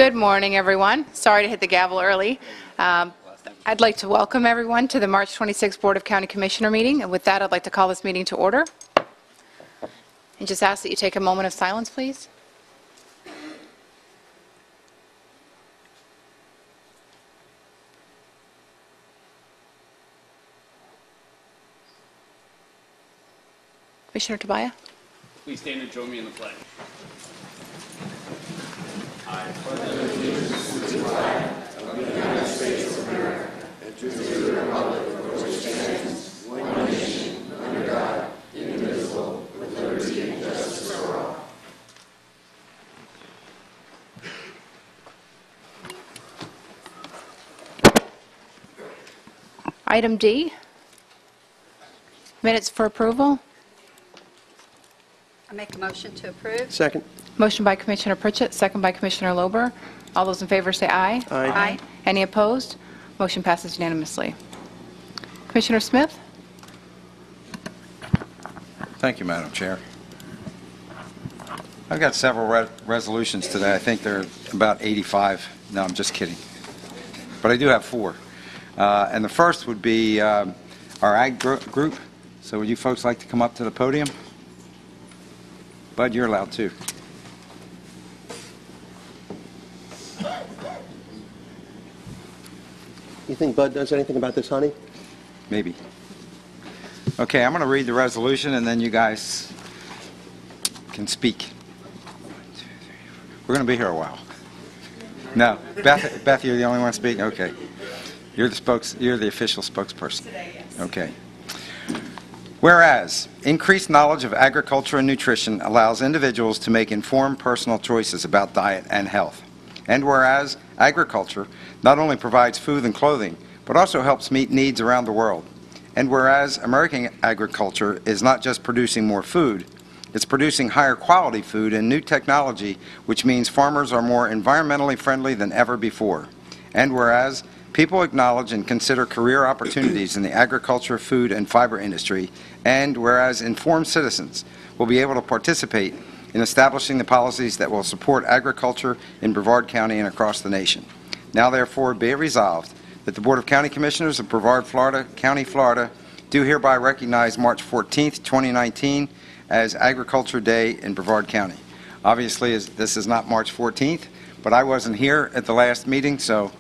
Good morning, everyone. Sorry to hit the gavel early. I'd like to welcome everyone to the March 26th Board of County Commissioner meeting. And with that, I'd like to call this meeting to order. And just ask that you take a moment of silence, please. Commissioner Tobias? Please stand and join me in the pledge. I pledge allegiance to the flag of the United States of America and to the republic for which it stands, one nation, under God, indivisible, with liberty and justice for all. Item D, minutes for approval. I make a motion to approve. Second. Motion by Commissioner Pritchett, second by Commissioner Lober. All those in favor say aye. Aye. Any opposed? Motion passes unanimously. Commissioner Smith? Thank you, Madam Chair. I've got several resolutions today. I think they're about 85. No, I'm just kidding. But I do have 4. And the first would be our Ag group. So would you folks like to come up to the podium? Bud, you're allowed too. You think Bud knows anything about this honey? Maybe. Okay, I'm going to read the resolution and then you guys can speak. We're going to be here a while. No, Beth, you're the only one speaking? Okay. You're the official spokesperson. Okay. Whereas, increased knowledge of agriculture and nutrition allows individuals to make informed personal choices about diet and health. And whereas, agriculture not only provides food and clothing, but also helps meet needs around the world. And whereas American agriculture is not just producing more food, it's producing higher quality food and new technology, which means farmers are more environmentally friendly than ever before. And whereas, people acknowledge and consider career opportunities in the agriculture, food, and fiber industry, and whereas informed citizens will be able to participate in establishing the policies that will support agriculture in Brevard County and across the nation. Now, therefore, be it resolved that the Board of County Commissioners of Brevard, Florida, County, Florida, do hereby recognize March 14th, 2019 as Agriculture Day in Brevard County. Obviously, this is not March 14th, but I wasn't here at the last meeting, so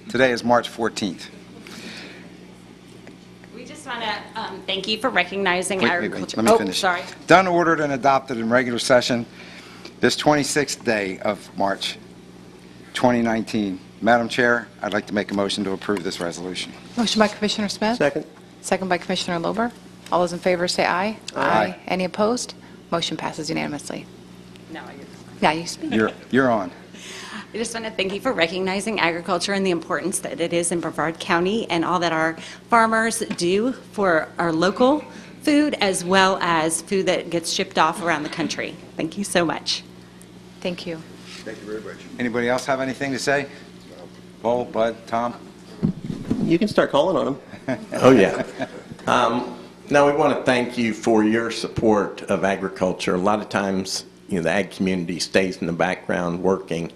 today is March 14th. We just want to thank you for recognizing agriculture. Let me finish. Sorry. Done, ordered, and adopted in regular session this 26th day of March 2019. Madam Chair, I'd like to make a motion to approve this resolution. Motion by Commissioner Smith. Second. Second by Commissioner Lober. All those in favor say aye. Aye. Any opposed? Motion passes unanimously. No, Now you speak. You're on. I just want to thank you for recognizing agriculture and the importance that it is in Brevard County and all that our farmers do for our local food as well as food that gets shipped off around the country. Thank you so much. Thank you. Thank you very much. Anybody else have anything to say? Bo, Bud, Tom? You can start calling on him. Oh, yeah. Now, we want to thank you for your support of agriculture. A lot of times, the ag community stays in the background working,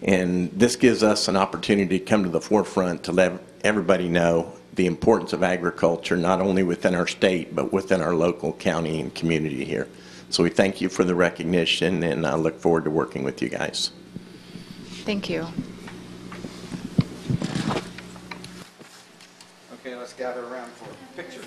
and this gives us an opportunity to come to the forefront to let everybody know the importance of agriculture, not only within our state, but within our local county and community here. So we thank you for the recognition, and I look forward to working with you guys. Thank you. Okay, let's gather around for a picture.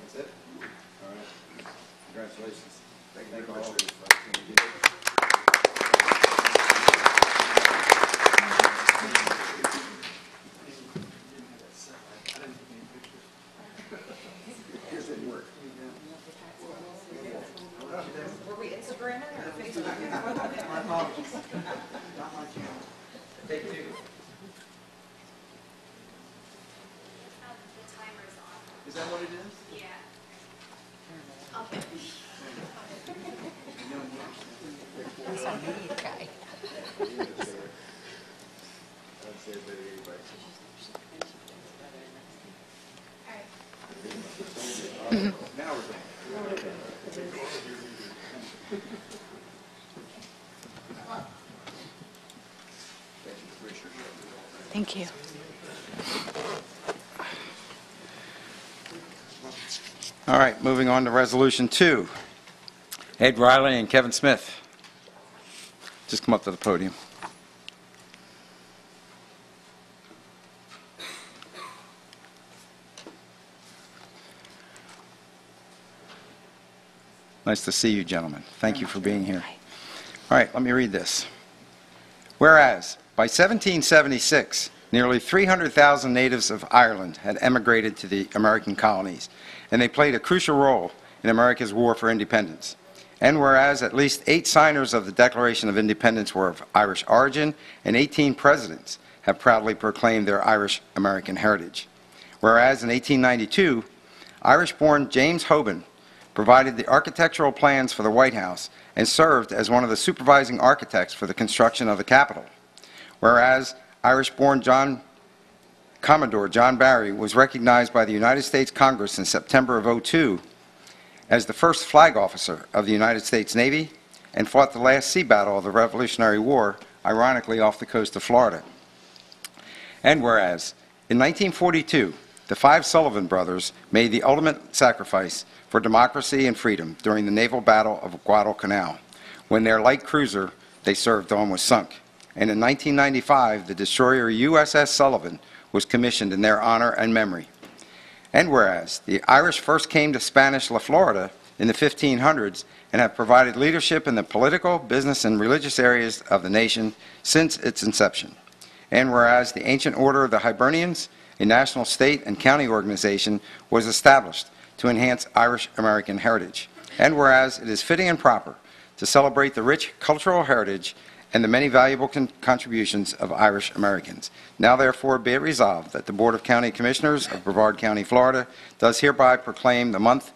That's it? All right. Congratulations. Is that what it is? Thank you. All right, moving on to Resolution 2. Ed Riley and Kevin Smith. Just come up to the podium. Nice to see you, gentlemen. Thank you for being here. All right, let me read this. Whereas, by 1776, nearly 300,000 natives of Ireland had emigrated to the American colonies, and they played a crucial role in America's war for independence. And whereas at least 8 signers of the Declaration of Independence were of Irish origin, and 18 presidents have proudly proclaimed their Irish-American heritage. Whereas in 1892, Irish-born James Hoban provided the architectural plans for the White House and served as one of the supervising architects for the construction of the Capitol. Whereas Irish-born Commodore John Barry was recognized by the United States Congress in September of 2002 as the first flag officer of the United States Navy and fought the last sea battle of the Revolutionary War, ironically off the coast of Florida. And whereas, in 1942, the 5 Sullivan brothers made the ultimate sacrifice for democracy and freedom during the naval battle of Guadalcanal, when their light cruiser they served on was sunk. And in 1995, the destroyer USS Sullivan was commissioned in their honor and memory. And whereas the Irish first came to Spanish La Florida in the 1500s and have provided leadership in the political, business, and religious areas of the nation since its inception. And whereas the ancient order of the Hibernians, a national state and county organization, was established to enhance Irish-American heritage. And whereas it is fitting and proper to celebrate the rich cultural heritage and the many valuable contributions of Irish Americans. Now therefore be it resolved that the Board of County Commissioners of Brevard County, Florida, does hereby proclaim the month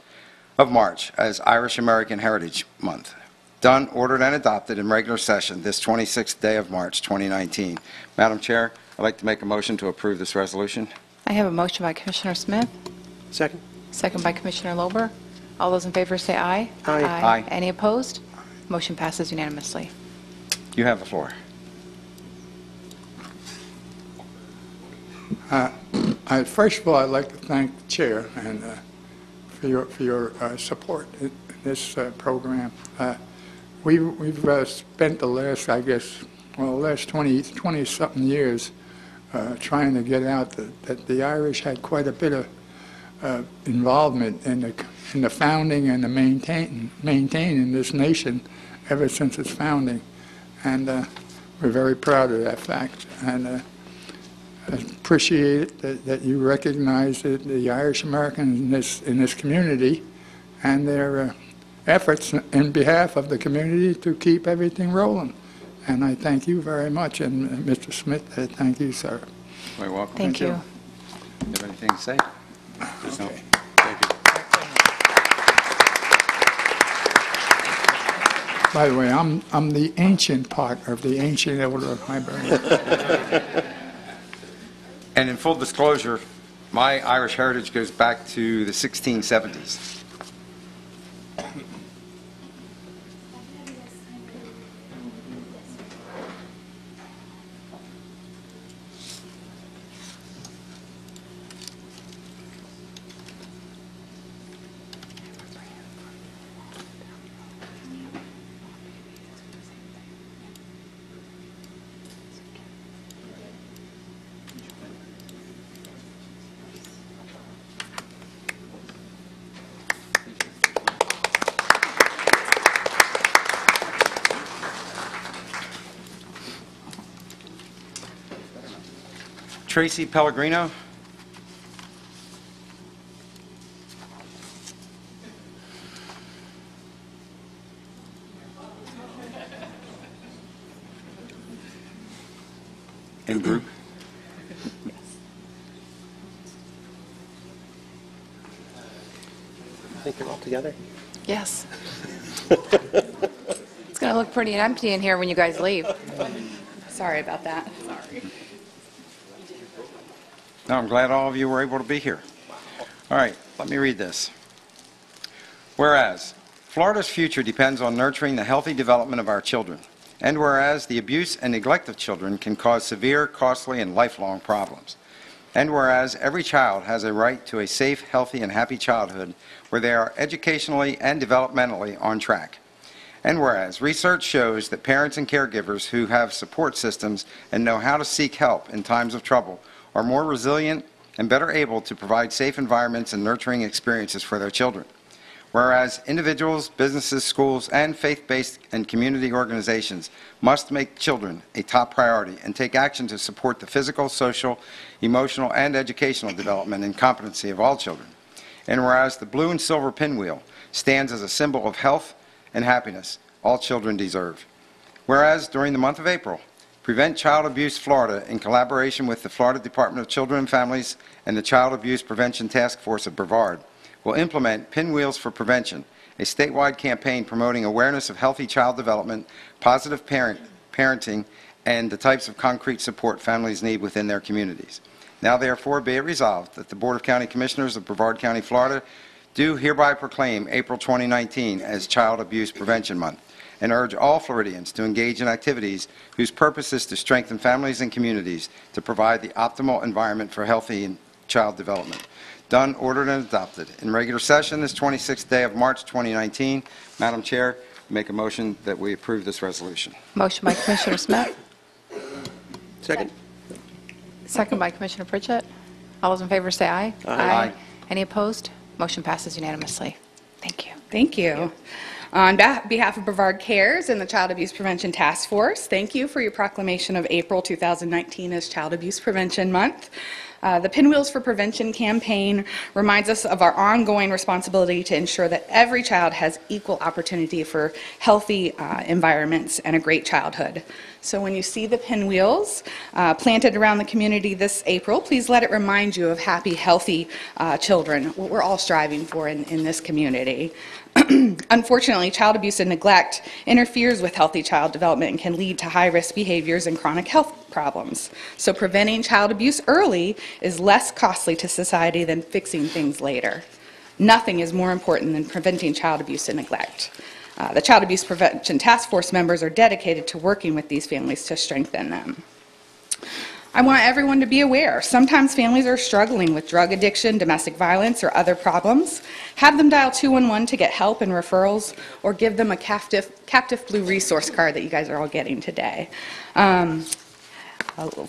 of March as Irish American Heritage Month. Done, ordered, and adopted in regular session this 26th day of March 2019. Madam Chair, I'd like to make a motion to approve this resolution. I have a motion by Commissioner Smith, Second? second by Commissioner Lober. All those in favor say aye. Aye. Aye. Any opposed? Motion passes unanimously. You have the floor. First of all, I'd like to thank the chair and for your support in this program. We've spent the last, I guess, well, the last 20-something years trying to get out that the Irish had quite a bit of involvement in the founding and the maintaining this nation ever since its founding. And we're very proud of that fact. And I appreciate that you recognize the Irish Americans in this community and their efforts in behalf of the community to keep everything rolling. And I thank you very much. And Mr. Smith, thank you, sir. You're welcome. Thank you. You have anything to say? No. Okay. Thank you. By the way, I'm the ancient part of the ancient order of Hibernia. And in full disclosure, my Irish heritage goes back to the 1670s. Tracy Pellegrino. In group. I think you're all together. Yes. It's going to look pretty empty in here when you guys leave. Sorry about that. Sorry. No, I'm glad all of you were able to be here. All right, let me read this. Whereas, Florida's future depends on nurturing the healthy development of our children. And whereas the abuse and neglect of children can cause severe, costly, and lifelong problems. And whereas every child has a right to a safe, healthy, and happy childhood where they are educationally and developmentally on track. And whereas research shows that parents and caregivers who have support systems and know how to seek help in times of trouble are more resilient and better able to provide safe environments and nurturing experiences for their children. Whereas individuals, businesses, schools, and faith-based and community organizations must make children a top priority and take action to support the physical, social, emotional, and educational development and competency of all children. And whereas the blue and silver pinwheel stands as a symbol of health and happiness all children deserve. Whereas during the month of April, Prevent Child Abuse Florida, in collaboration with the Florida Department of Children and Families and the Child Abuse Prevention Task Force of Brevard, will implement Pinwheels for Prevention, a statewide campaign promoting awareness of healthy child development, positive parenting, and the types of concrete support families need within their communities. Now therefore be it resolved that the Board of County Commissioners of Brevard County, Florida, do hereby proclaim April 2019 as Child Abuse Prevention Month, and urge all Floridians to engage in activities whose purpose is to strengthen families and communities to provide the optimal environment for healthy child development. Done, ordered, and adopted. In regular session this 26th day of March 2019, Madam Chair, make a motion that we approve this resolution. Motion by Commissioner Smith, Second? second by Commissioner Pritchett. All those in favor say aye. Aye. Any opposed? Motion passes unanimously. Thank you. Thank you. On behalf of Brevard Cares and the Child Abuse Prevention Task Force, thank you for your proclamation of April 2019 as Child Abuse Prevention Month. The Pinwheels for Prevention campaign reminds us of our ongoing responsibility to ensure that every child has equal opportunity for healthy environments and a great childhood. So when you see the pinwheels planted around the community this April, please let it remind you of happy, healthy children, what we're all striving for in this community. Unfortunately, child abuse and neglect interferes with healthy child development and can lead to high-risk behaviors and chronic health problems. So preventing child abuse early is less costly to society than fixing things later. Nothing is more important than preventing child abuse and neglect. The Child Abuse Prevention Task Force members are dedicated to working with these families to strengthen them. I want everyone to be aware. Sometimes families are struggling with drug addiction, domestic violence, or other problems. Have them dial 211 to get help and referrals, or give them a captive blue resource card that you guys are all getting today.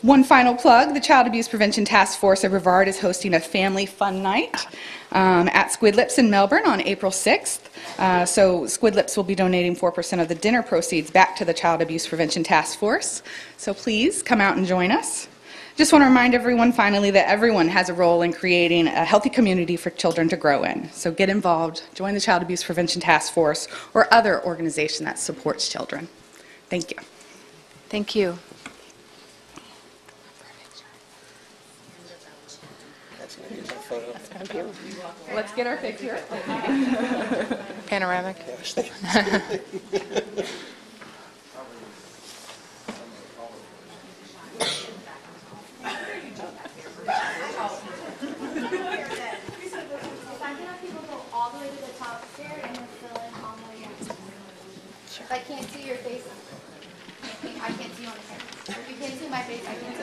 One final plug, the Child Abuse Prevention Task Force of Brevard is hosting a family fun night at Squid Lips in Melbourne on April 6th. So Squid Lips will be donating 4% of the dinner proceeds back to the Child Abuse Prevention Task Force. So please come out and join us. Just want to remind everyone finally that everyone has a role in creating a healthy community for children to grow in. So get involved, join the Child Abuse Prevention Task Force or other organization that supports children. Thank you. Thank you. Let's get our picture. Panoramic. If I can't see your face, I can't see you on the camera. If you can't see my face, I can't see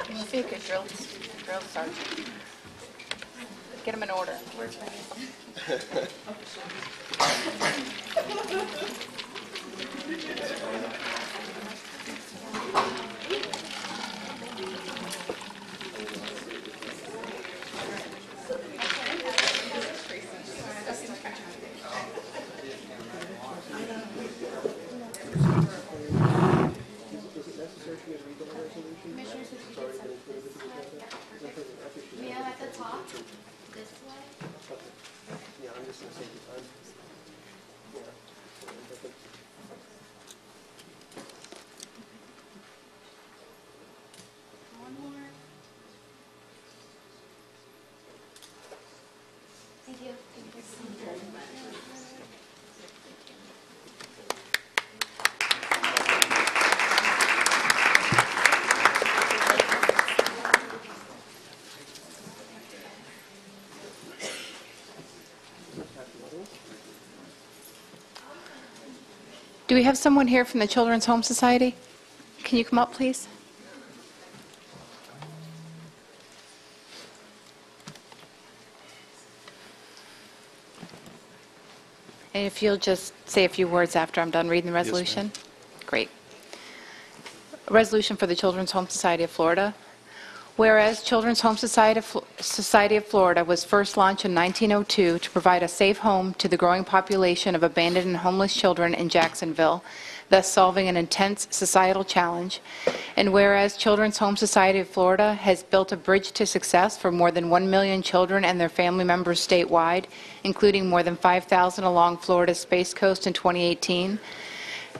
Can you see a good drill sergeant? Get them in order. top, this way. Yeah, I'm just going to say One more. Thank you. Do we have someone here from the Children's Home Society? Can you come up, please? And if you'll just say a few words after I'm done reading the resolution? Great. A resolution for the Children's Home Society of Florida. Whereas Children's Home Society of Florida was first launched in 1902 to provide a safe home to the growing population of abandoned and homeless children in Jacksonville, thus solving an intense societal challenge. And whereas Children's Home Society of Florida has built a bridge to success for more than 1 million children and their family members statewide, including more than 5,000 along Florida's Space Coast in 2018.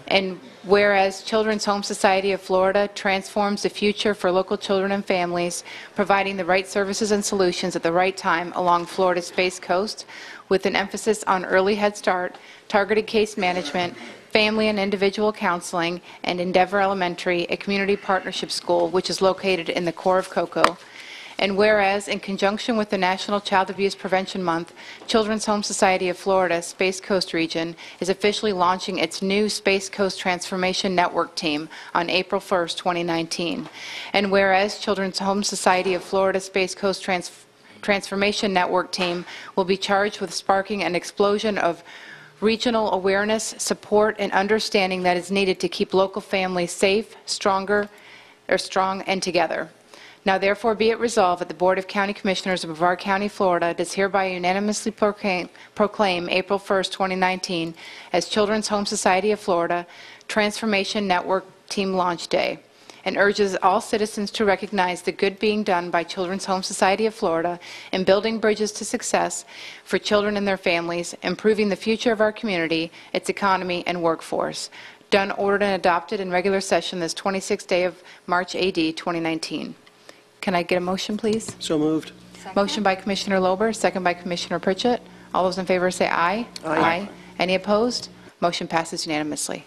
And whereas Children's Home Society of Florida transforms the future for local children and families, providing the right services and solutions at the right time along Florida's Space Coast, with an emphasis on early Head Start, targeted case management, family and individual counseling, and Endeavor Elementary, a community partnership school, which is located in the core of Cocoa. And whereas, in conjunction with the National Child Abuse Prevention Month, Children's Home Society of Florida Space Coast Region is officially launching its new Space Coast Transformation Network team on April 1st, 2019. And whereas Children's Home Society of Florida Space Coast Transformation Network team will be charged with sparking an explosion of regional awareness, support, and understanding that is needed to keep local families safe, strong, and together. Now therefore be it resolved that the Board of County Commissioners of Brevard County, Florida does hereby unanimously proclaim April 1st, 2019 as Children's Home Society of Florida Transformation Network Team Launch Day, and urges all citizens to recognize the good being done by Children's Home Society of Florida in building bridges to success for children and their families, improving the future of our community, its economy, and workforce. Done, ordered, and adopted in regular session this 26th day of March AD 2019. Can I get a motion, please? So moved. Motion by Commissioner Lober, second by Commissioner Pritchett. All those in favor say aye. Aye. Any opposed? Motion passes unanimously.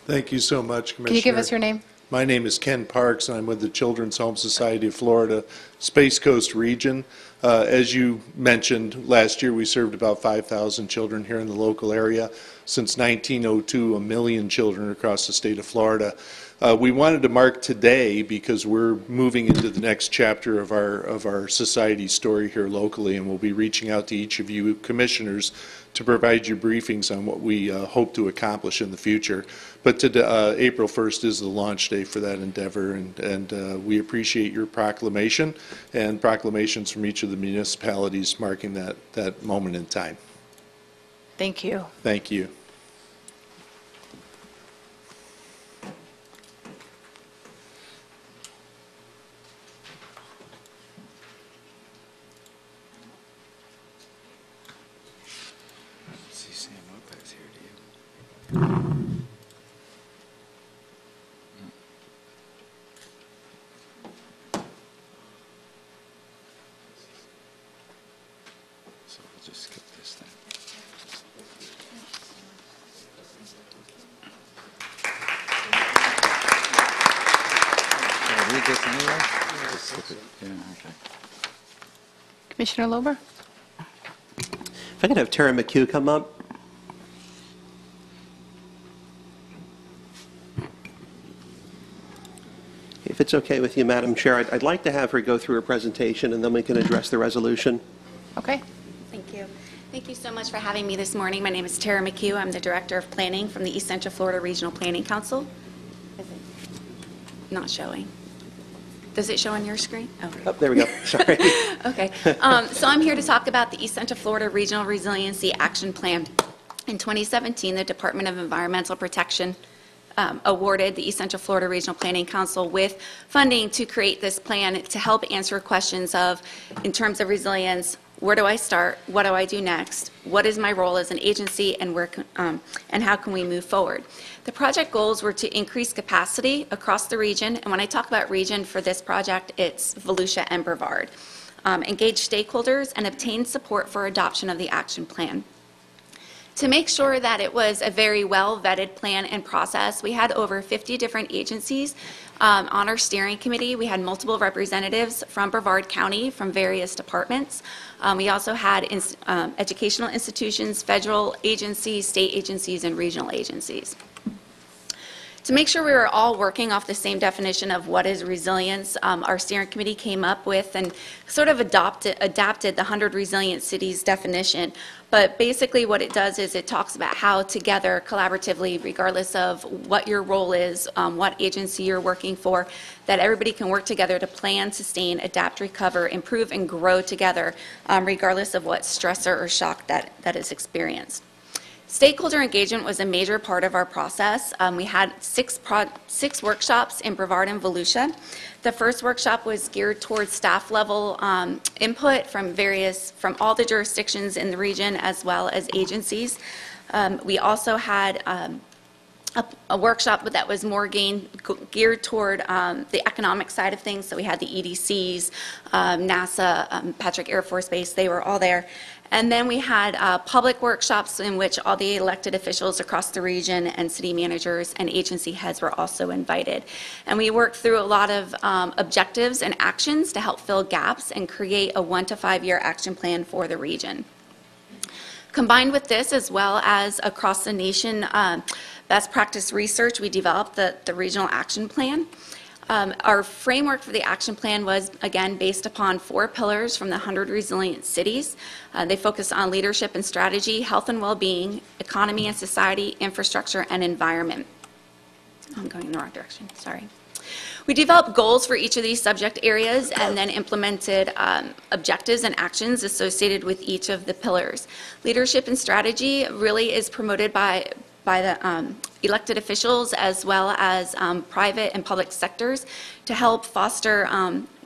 Thank you so much, Commissioner. Can you give us your name? My name is Ken Parks, and I'm with the Children's Home Society of Florida Space Coast Region. As you mentioned, last year we served about 5,000 children here in the local area. Since 1902, 1 million children across the state of Florida. We wanted to mark today because we're moving into the next chapter of our society story here locally, and we'll be reaching out to each of you commissioners to provide you briefings on what we hope to accomplish in the future. But April 1st is the launch day for that endeavor, and we appreciate your proclamation and proclamations from each of the municipalities marking that moment in time. Thank you. Thank you. See Sam Lopez here, do you? So we'll just skip this then. Should I read this anyway? Just skip it. Yeah, okay. Commissioner Lober? If I could have Tara McHugh come up. If it's okay with you, Madam Chair, I'd like to have her go through her presentation, and then we can address the resolution. Okay. Thank you. Thank you so much for having me this morning. My name is Tara McHugh. I'm the Director of Planning from the East Central Florida Regional Planning Council. Is it not showing? Does it show on your screen? Oh. Oh, there we go. Sorry. Okay. So I'm here to talk about the East Central Florida Regional Resiliency Action Plan. In 2017, the Department of Environmental Protection awarded the East Central Florida Regional Planning Council with funding to create this plan to help answer questions of, in terms of resilience, where do I start? What do I do next? What is my role as an agency, and and how can we move forward? The project goals were to increase capacity across the region, and when I talk about region for this project, it's Volusia and Brevard. Engage stakeholders and obtain support for adoption of the action plan. To make sure that it was a very well-vetted plan and process, we had over 50 different agencies on our steering committee. We had multiple representatives from Brevard County from various departments. We also had educational institutions, federal agencies, state agencies, and regional agencies. To make sure we were all working off the same definition of what is resilience, our steering committee came up with and sort of adapted the 100 Resilient Cities definition. But basically what it does is it talks about how together, collaboratively, regardless of what your role is, what agency you're working for, that everybody can work together to plan, sustain, adapt, recover, improve, and grow together, regardless of what stressor or shock that is experienced. Stakeholder engagement was a major part of our process. We had six workshops in Brevard and Volusia. The first workshop was geared towards staff level input from all the jurisdictions in the region as well as agencies. We also had a workshop that was more geared toward the economic side of things. So we had the EDCs, NASA, Patrick Air Force Base, they were all there. And then we had public workshops in which all the elected officials across the region and city managers and agency heads were also invited. And we worked through a lot of objectives and actions to help fill gaps and create a 1 to 5 year action plan for the region. Combined with this, as well as across the nation best practice research, we developed the regional action plan. Our framework for the action plan was, again, based upon 4 pillars from the 100 Resilient Cities. They focus on leadership and strategy, health and well-being, economy and society, infrastructure, and environment. I'm going in the wrong direction, sorry. We developed goals for each of these subject areas and then implemented objectives and actions associated with each of the pillars. Leadership and strategy really is promoted by the elected officials as well as private and public sectors to help foster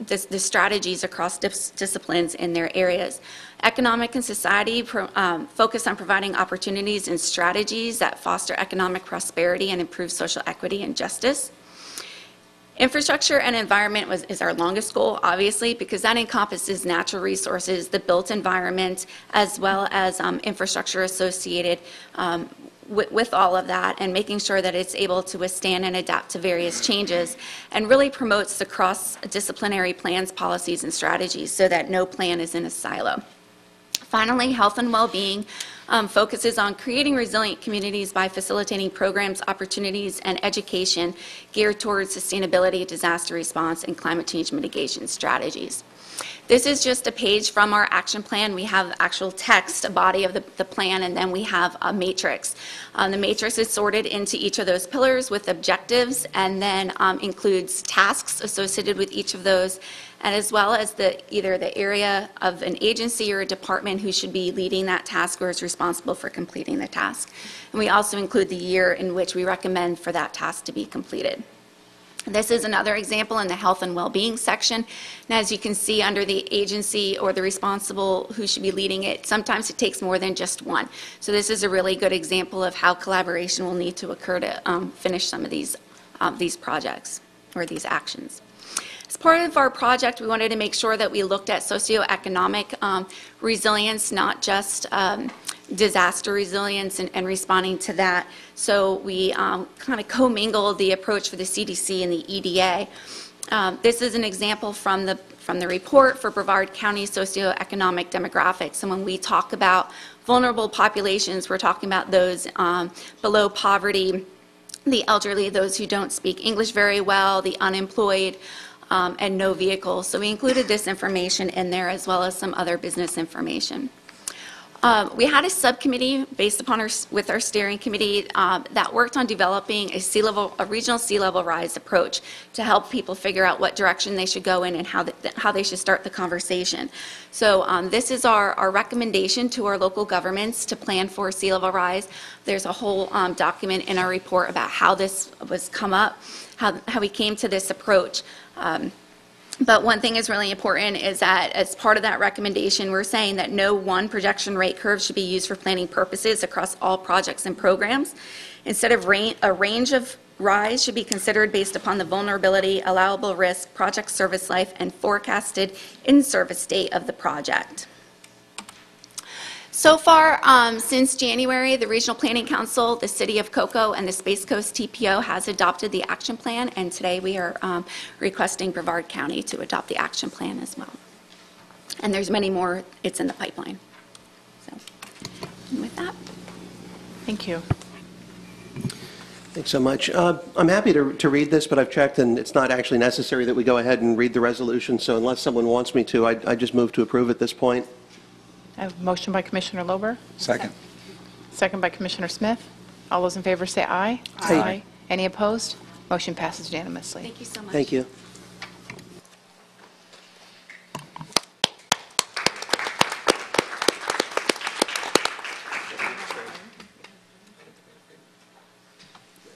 the strategies across disciplines in their areas. Economic and society focus on providing opportunities and strategies that foster economic prosperity and improve social equity and justice. Infrastructure and environment is our longest goal, obviously, because that encompasses natural resources, the built environment, as well as infrastructure associated with all of that, and making sure that it's able to withstand and adapt to various changes, and really promotes the cross-disciplinary plans, policies, and strategies so that no plan is in a silo. Finally, health and well-being focuses on creating resilient communities by facilitating programs, opportunities, and education geared towards sustainability, disaster response, and climate change mitigation strategies. This is just a page from our action plan. We have actual text, a body of the plan, and then we have a matrix. The matrix is sorted into each of those pillars with objectives, and then includes tasks associated with each of those, and as well as either the area of an agency or a department who should be leading that task or is responsible for completing the task. And we also include the year in which we recommend for that task to be completed. This is another example in the health and well-being section. And as you can see under the agency or the responsible who should be leading it, sometimes it takes more than just one. So this is a really good example of how collaboration will need to occur to finish some of these projects or these actions. As part of our project, we wanted to make sure that we looked at socioeconomic resilience, not just disaster resilience and responding to that. So we kind of commingled the approach for the CDC and the EDA. This is an example from the report for Brevard County socioeconomic demographics. And when we talk about vulnerable populations, we're talking about those below poverty, the elderly, those who don't speak English very well, the unemployed, and no vehicles. So we included this information in there as well as some other business information. We had a subcommittee based upon with our steering committee that worked on developing a regional sea level rise approach to help people figure out what direction they should go in and how they should start the conversation. So this is our recommendation to our local governments to plan for sea level rise. There's a whole document in our report about how this was come up, how we came to this approach. But one thing is really important is that as part of that recommendation, we're saying that no one projection rate curve should be used for planning purposes across all projects and programs. Instead of a range of rise should be considered based upon the vulnerability, allowable risk, project service life, and forecasted in-service date of the project. So far, since January, the Regional Planning Council, the City of Cocoa, and the Space Coast TPO has adopted the action plan, and today we are requesting Brevard County to adopt the action plan as well. And there's many more, it's in the pipeline. So, and with that. Thank you. Thanks so much. I'm happy to read this, but I've checked, and it's not actually necessary that we go ahead and read the resolution, so unless someone wants me to, I just move to approve at this point. I have a motion by Commissioner Lober. Second. Second by Commissioner Smith. All those in favor say aye. Aye. Any opposed? Motion passes unanimously. Thank you so much. Thank you.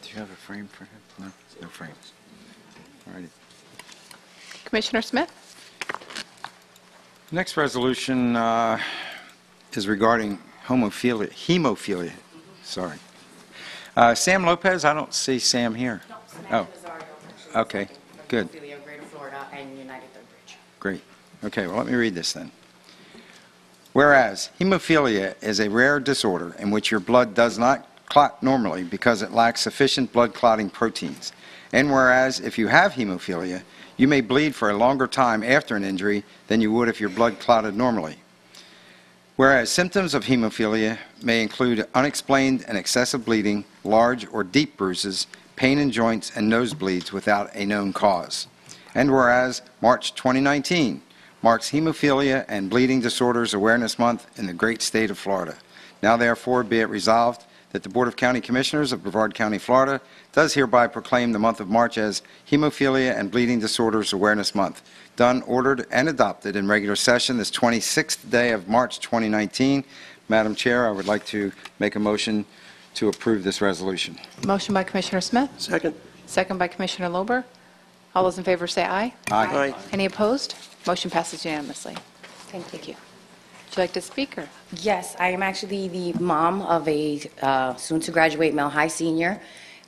Do you have a frame for him? No, no frames. All righty. Commissioner Smith? Next resolution is regarding hemophilia. Sorry. Sam Lopez, I don't see Sam here. Oh, okay, good. Greater Florida and United Third Bridge. Great. Okay, well, let me read this then. Whereas hemophilia is a rare disorder in which your blood does not clot normally because it lacks sufficient blood clotting proteins. And whereas if you have hemophilia, you may bleed for a longer time after an injury than you would if your blood clotted normally. Whereas symptoms of hemophilia may include unexplained and excessive bleeding, large or deep bruises, pain in joints, and nosebleeds without a known cause. And whereas March 2019 marks Hemophilia and Bleeding Disorders Awareness Month in the great state of Florida. Now therefore be it resolved that the Board of County Commissioners of Brevard County, Florida, does hereby proclaim the month of March as Hemophilia and Bleeding Disorders Awareness Month. Done, ordered, and adopted in regular session this 26th day of March 2019. Madam Chair, I would like to make a motion to approve this resolution. Motion by Commissioner Smith. Second. Second by Commissioner Lober. All those in favor say aye. Aye. Any opposed? Motion passes unanimously. Thank you. Would you like to speak? Or? Yes, I am actually the mom of a soon-to-graduate male high senior.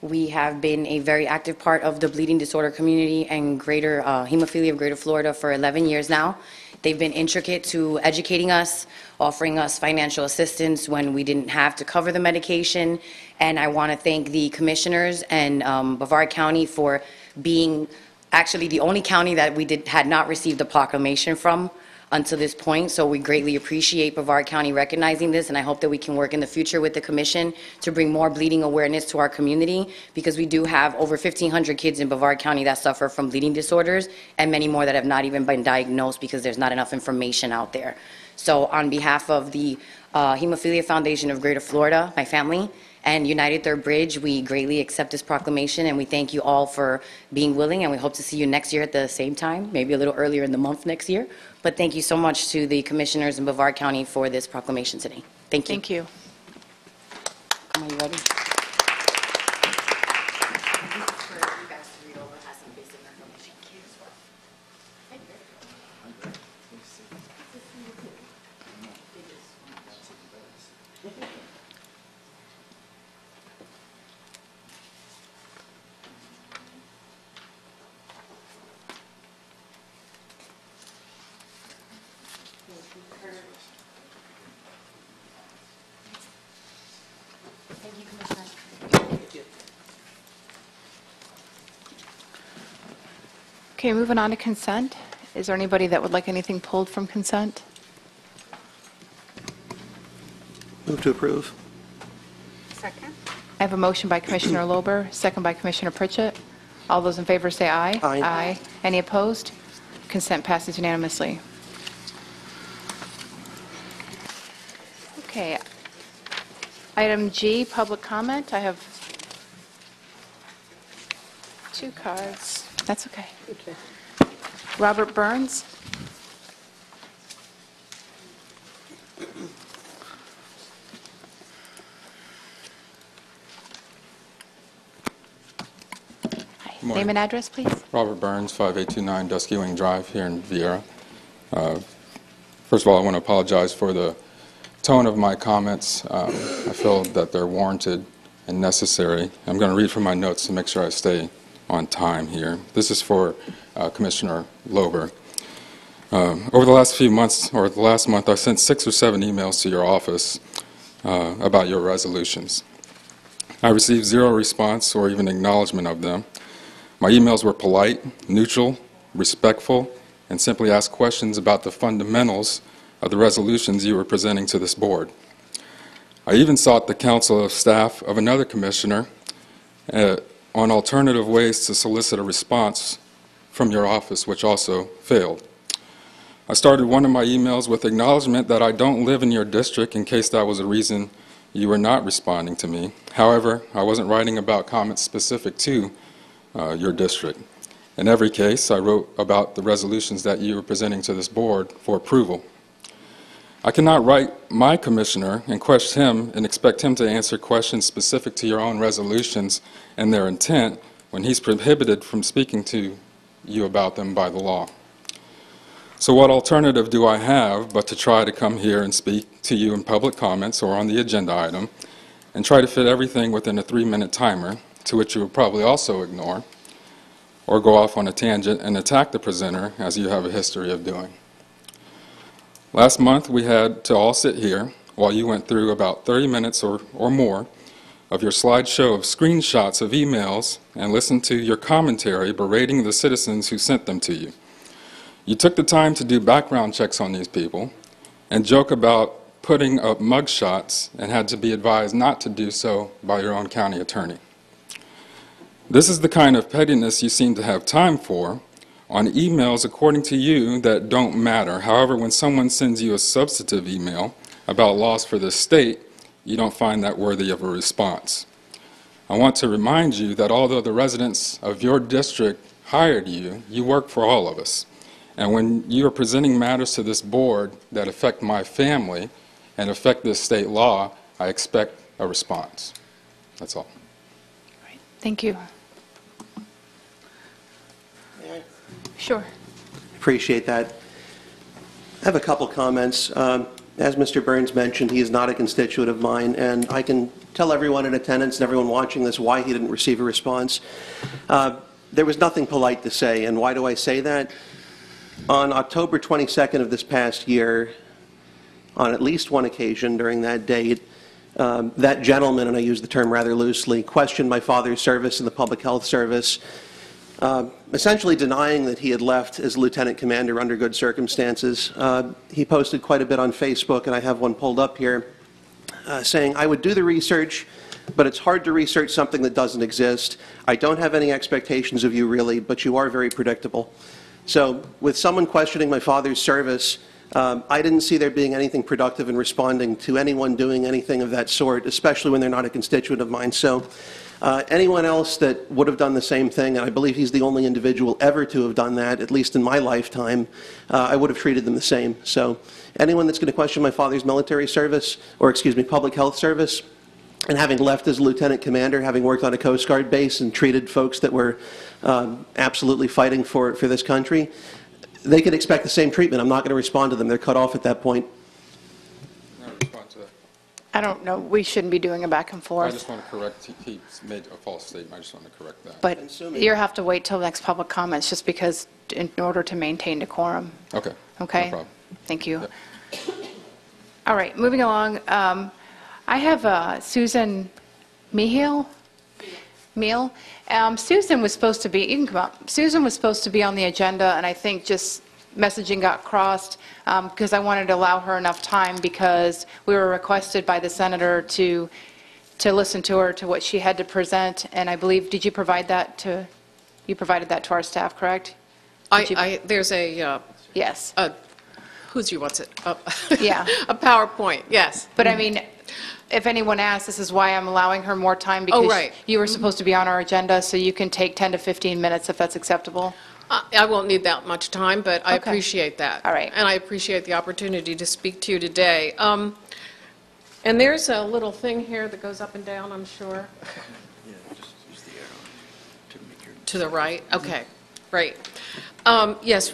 We have been a very active part of the bleeding disorder community and greater hemophilia of Greater Florida for 11 years now. They've been intricate to educating us, offering us financial assistance when we didn't have to cover the medication. And I want to thank the commissioners and Brevard County for being actually the only county that we had not received a proclamation from until this point. So we greatly appreciate Brevard County recognizing this, and I hope that we can work in the future with the commission to bring more bleeding awareness to our community, because we do have over 1,500 kids in Brevard County that suffer from bleeding disorders, and many more that have not even been diagnosed because there's not enough information out there. So on behalf of the Hemophilia Foundation of Greater Florida, my family, and United Third Bridge, we greatly accept this proclamation, and we thank you all for being willing, and we hope to see you next year at the same time, maybe a little earlier in the month next year. But thank you so much to the commissioners in Brevard County for this proclamation today. Thank you. Thank you. Are you ready? Okay, moving on to consent. Is there anybody that would like anything pulled from consent? Move to approve. Second. I have a motion by Commissioner Lober, second by Commissioner Pritchett. All those in favor say aye. Aye. Any opposed? Consent passes unanimously. Okay. Item G, public comment. I have 2 cards. That's okay. Robert Burns. Hi. Morning. Name and address, please. Robert Burns, 5829 Dusky Wing Drive here in Vieira. First of all, I want to apologize for the tone of my comments. I feel that they're warranted and necessary. I'm going to read from my notes to make sure I stay on time here. This is for Commissioner Lober. Over the last few months, or the last month, I've sent 6 or 7 emails to your office about your resolutions. I received 0 response or even acknowledgement of them. My emails were polite, neutral, respectful, and simply asked questions about the fundamentals of the resolutions you were presenting to this board. I even sought the counsel of staff of another commissioner on alternative ways to solicit a response from your office, which also failed. I started one of my emails with acknowledgement that I don't live in your district in case that was a reason you were not responding to me. However, I wasn't writing about comments specific to your district. In every case, I wrote about the resolutions that you were presenting to this board for approval. I cannot write my commissioner and question him and expect him to answer questions specific to your own resolutions and their intent when he's prohibited from speaking to you about them by the law. So what alternative do I have but to try to come here and speak to you in public comments or on the agenda item and try to fit everything within a 3-minute timer, to which you will probably also ignore, or go off on a tangent and attack the presenter as you have a history of doing. Last month we had to all sit here while you went through about 30 minutes or more of your slideshow of screenshots of emails and listened to your commentary berating the citizens who sent them to you. You took the time to do background checks on these people and joke about putting up mugshots and had to be advised not to do so by your own county attorney. This is the kind of pettiness you seem to have time for on emails, according to you, that don't matter. However, when someone sends you a substantive email about laws for this state, you don't find that worthy of a response. I want to remind you that although the residents of your district hired you, you work for all of us. And when you are presenting matters to this board that affect my family and affect this state law, I expect a response. That's all. Thank you. Sure. Appreciate that. I have a couple comments. As Mr. Burns mentioned, he is not a constituent of mine, and I can tell everyone in attendance and everyone watching this why he didn't receive a response. There was nothing polite to say, and why do I say that? On October 22nd of this past year, on at least one occasion during that date, that gentleman, and I use the term rather loosely, questioned my father's service in the public health service, essentially denying that he had left as lieutenant commander under good circumstances. He posted quite a bit on Facebook, and I have one pulled up here, saying, I would do the research, but it's hard to research something that doesn't exist. I don't have any expectations of you, really, but you are very predictable. So with someone questioning my father's service, I didn't see there being anything productive in responding to anyone doing anything of that sort, especially when they're not a constituent of mine. So anyone else that would have done the same thing, and I believe he's the only individual ever to have done that, at least in my lifetime, I would have treated them the same. So anyone that's going to question my father's military service, or excuse me, public health service, and having left as lieutenant commander, having worked on a Coast Guard base and treated folks that were absolutely fighting for this country, they can expect the same treatment. I'm not going to respond to them. They're cut off at that point. I don't know. We shouldn't be doing a back and forth. I just want to correct, he made a false statement. I just want to correct that. But you have to wait till next public comments just because in order to maintain decorum. Okay. Okay? No problem. Thank you. Yep. All right, moving along. I have Susan Meal. Susan was supposed to be, you can come up. Susan was supposed to be on the agenda, and I think just messaging got crossed because I wanted to allow her enough time because we were requested by the senator to listen to her, to what she had to present, and I believe, did you provide that to, you provided that to our staff, correct? There's a, Yes. Who's wants it? Yeah. A PowerPoint, yes. But I mean, if anyone asks, this is why I'm allowing her more time, because right. you were supposed to be on our agenda, so you can take 10 to 15 minutes if that's acceptable. I won't need that much time, but I Okay. appreciate that. All right. And I appreciate the opportunity to speak to you today. And there's a little thing here that goes up and down, I'm sure. To the right? Okay, great. Yes,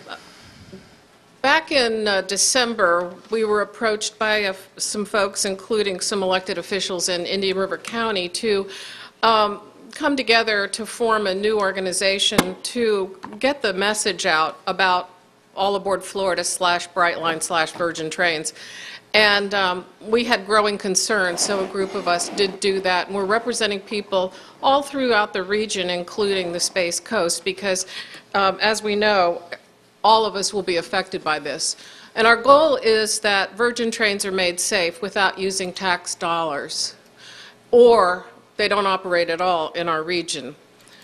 back in December, we were approached by some folks, including some elected officials in Indian River County, to come together to form a new organization to get the message out about All Aboard Florida /Brightline/Virgin Trains. And we had growing concerns, so a group of us did do that. And we're representing people all throughout the region, including the Space Coast, because as we know, all of us will be affected by this. And our goal is that Virgin Trains are made safe without using tax dollars, or they don't operate at all in our region.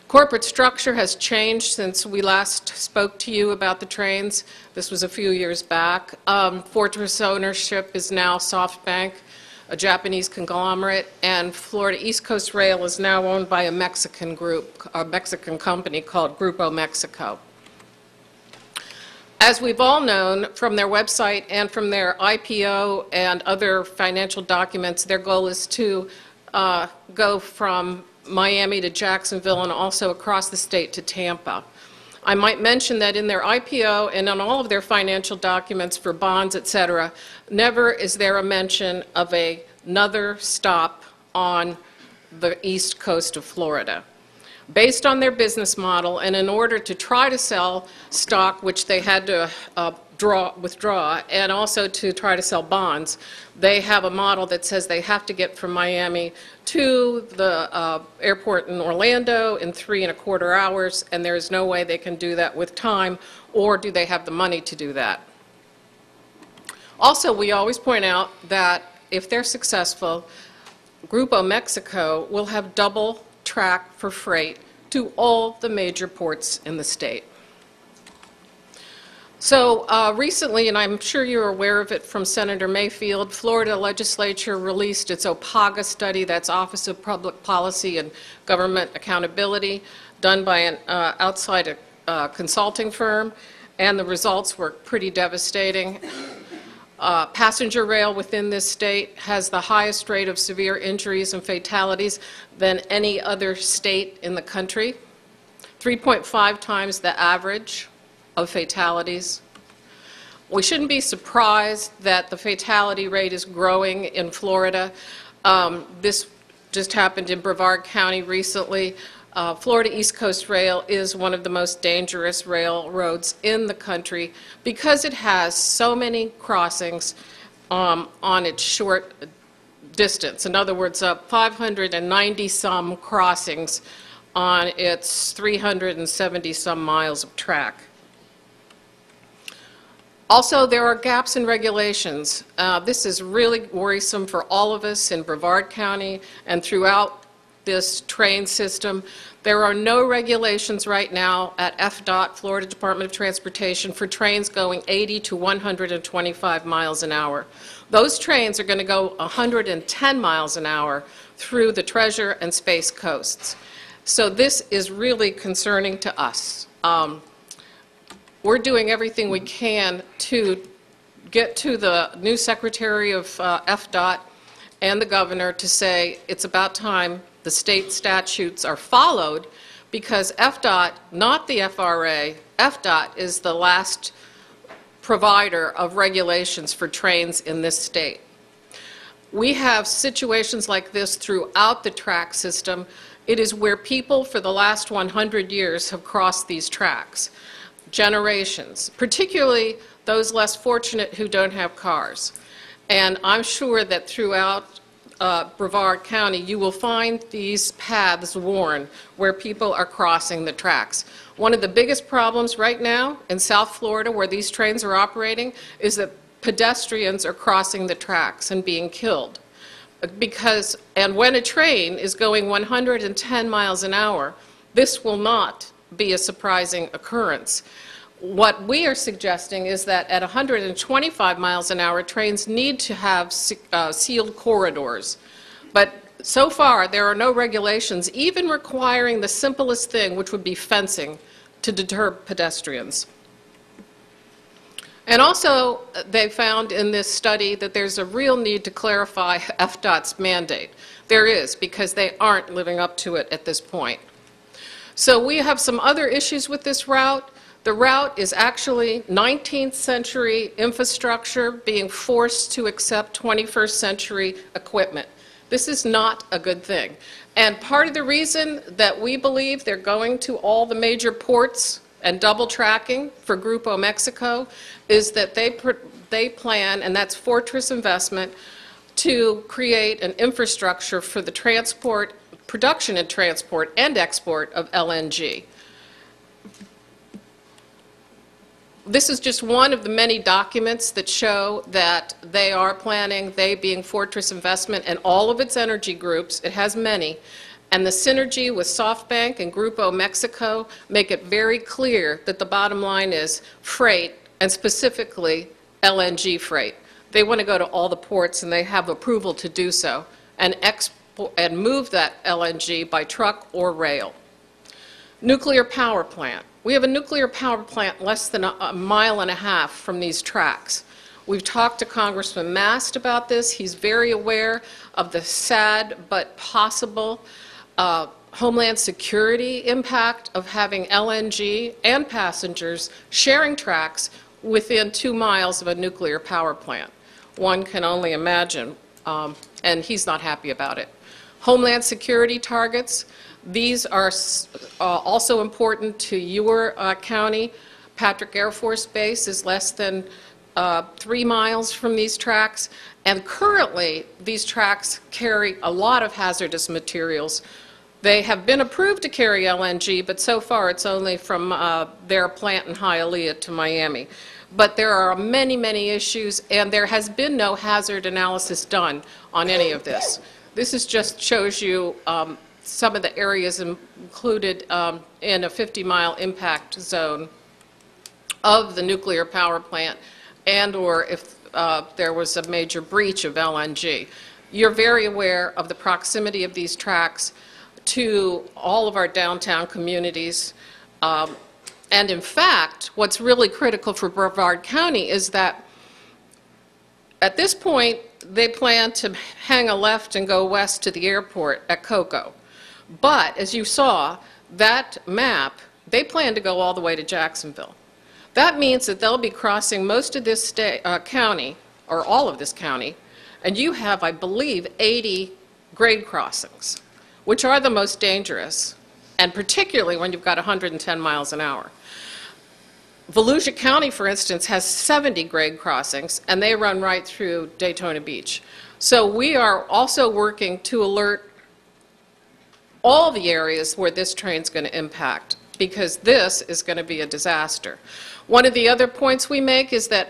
Corporate structure has changed since we last spoke to you about the trains. This was a few years back. Fortress ownership is now SoftBank, a Japanese conglomerate, and Florida East Coast Rail is now owned by a Mexican group, a Mexican company called Grupo Mexico. As we've all known from their website and from their IPO and other financial documents, their goal is to go from Miami to Jacksonville and also across the state to Tampa. I might mention that in their IPO and on all of their financial documents for bonds, et cetera, never is there a mention of another stop on the east coast of Florida. Based on their business model, and in order to try to sell stock, which they had to withdraw, and also to try to sell bonds, they have a model that says they have to get from Miami to the airport in Orlando in 3¼ hours, and there is no way they can do that with time, or do they have the money to do that. Also, we always point out that if they're successful, Grupo Mexico will have double track for freight to all the major ports in the state. So recently, and I'm sure you're aware of it from Senator Mayfield, Florida legislature released its OPAGA study, that's Office of Public Policy and Government Accountability, done by an outside consulting firm, and the results were pretty devastating. Passenger rail within this state has the highest rate of severe injuries and fatalities than any other state in the country, 3.5 times the average of fatalities. We shouldn't be surprised that the fatality rate is growing in Florida. This just happened in Brevard County recently. Florida East Coast Rail is one of the most dangerous railroads in the country because it has so many crossings on its short distance. In other words, 590-some crossings on its 370-some miles of track. Also, there are gaps in regulations. This is really worrisome for all of us in Brevard County and throughout this train system. There are no regulations right now at FDOT, Florida Department of Transportation, for trains going 80 to 125 miles an hour. Those trains are going to go 110 miles an hour through the Treasure and Space Coasts. So this is really concerning to us. We're doing everything we can to get to the new Secretary of FDOT and the governor to say it's about time the state statutes are followed, because FDOT, not the FRA, FDOT is the last provider of regulations for trains in this state. We have situations like this throughout the track system. It is where people for the last 100 years have crossed these tracks. Generations, particularly those less fortunate who don't have cars. And I'm sure that throughout Brevard County, you will find these paths worn where people are crossing the tracks. One of the biggest problems right now in South Florida, where these trains are operating, is that pedestrians are crossing the tracks and being killed. And when a train is going 110 miles an hour, this will not be a surprising occurrence. What we are suggesting is that at 125 miles an hour, trains need to have sealed corridors. But so far, there are no regulations, even requiring the simplest thing, which would be fencing, to deter pedestrians. And also, they found in this study that there's a real need to clarify FDOT's mandate. There is, because they aren't living up to it at this point. So we have some other issues with this route. The route is actually 19th century infrastructure being forced to accept 21st century equipment. This is not a good thing. And part of the reason that we believe they're going to all the major ports and double tracking for Grupo Mexico is that they plan, and that's Fortress investment, to create an infrastructure for the transport, production and transport and export of LNG. This is just one of the many documents that show that they are planning, they being Fortress Investment and all of its energy groups, it has many, and the synergy with SoftBank and Grupo Mexico make it very clear that the bottom line is freight, and specifically LNG freight. They want to go to all the ports, and they have approval to do so, and move that LNG by truck or rail. Nuclear power plant. We have a nuclear power plant less than a mile and a half from these tracks. We've talked to Congressman Mast about this. He's very aware of the sad but possible Homeland Security impact of having LNG and passengers sharing tracks within 2 miles of a nuclear power plant. One can only imagine, and he's not happy about it. Homeland Security targets. These are also important to your county. Patrick Air Force Base is less than 3 miles from these tracks, and currently these tracks carry a lot of hazardous materials. They have been approved to carry LNG, but so far it's only from their plant in Hialeah to Miami. But there are many, many issues, and there has been no hazard analysis done on any of this. This is just shows you some of the areas included in a 50-mile impact zone of the nuclear power plant, and or if there was a major breach of LNG. You're very aware of the proximity of these tracks to all of our downtown communities. And in fact, what's really critical for Brevard County is that at this point, they plan to hang a left and go west to the airport at Cocoa. But as you saw, that map, they plan to go all the way to Jacksonville. That means that they'll be crossing most of this county, or all of this county, and you have, I believe, 80 grade crossings, which are the most dangerous, and particularly when you've got 110 miles an hour. Volusia County, for instance, has 70 grade crossings, and they run right through Daytona Beach. So we are also working to alert all the areas where this train's going to impact, because this is going to be a disaster. One of the other points we make is that,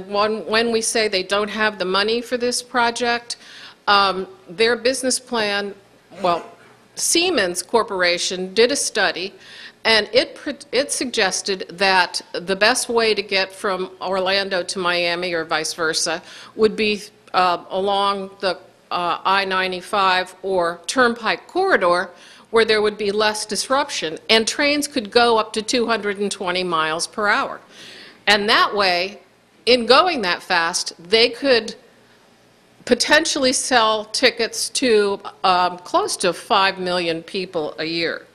when we say they don't have the money for this project, their business plan, well, Siemens Corporation did a study, and it suggested that the best way to get from Orlando to Miami or vice versa would be along the I-95 or Turnpike corridor, where there would be less disruption, and trains could go up to 220 miles per hour. And that way, in going that fast, they could potentially sell tickets to close to 5 million people a year.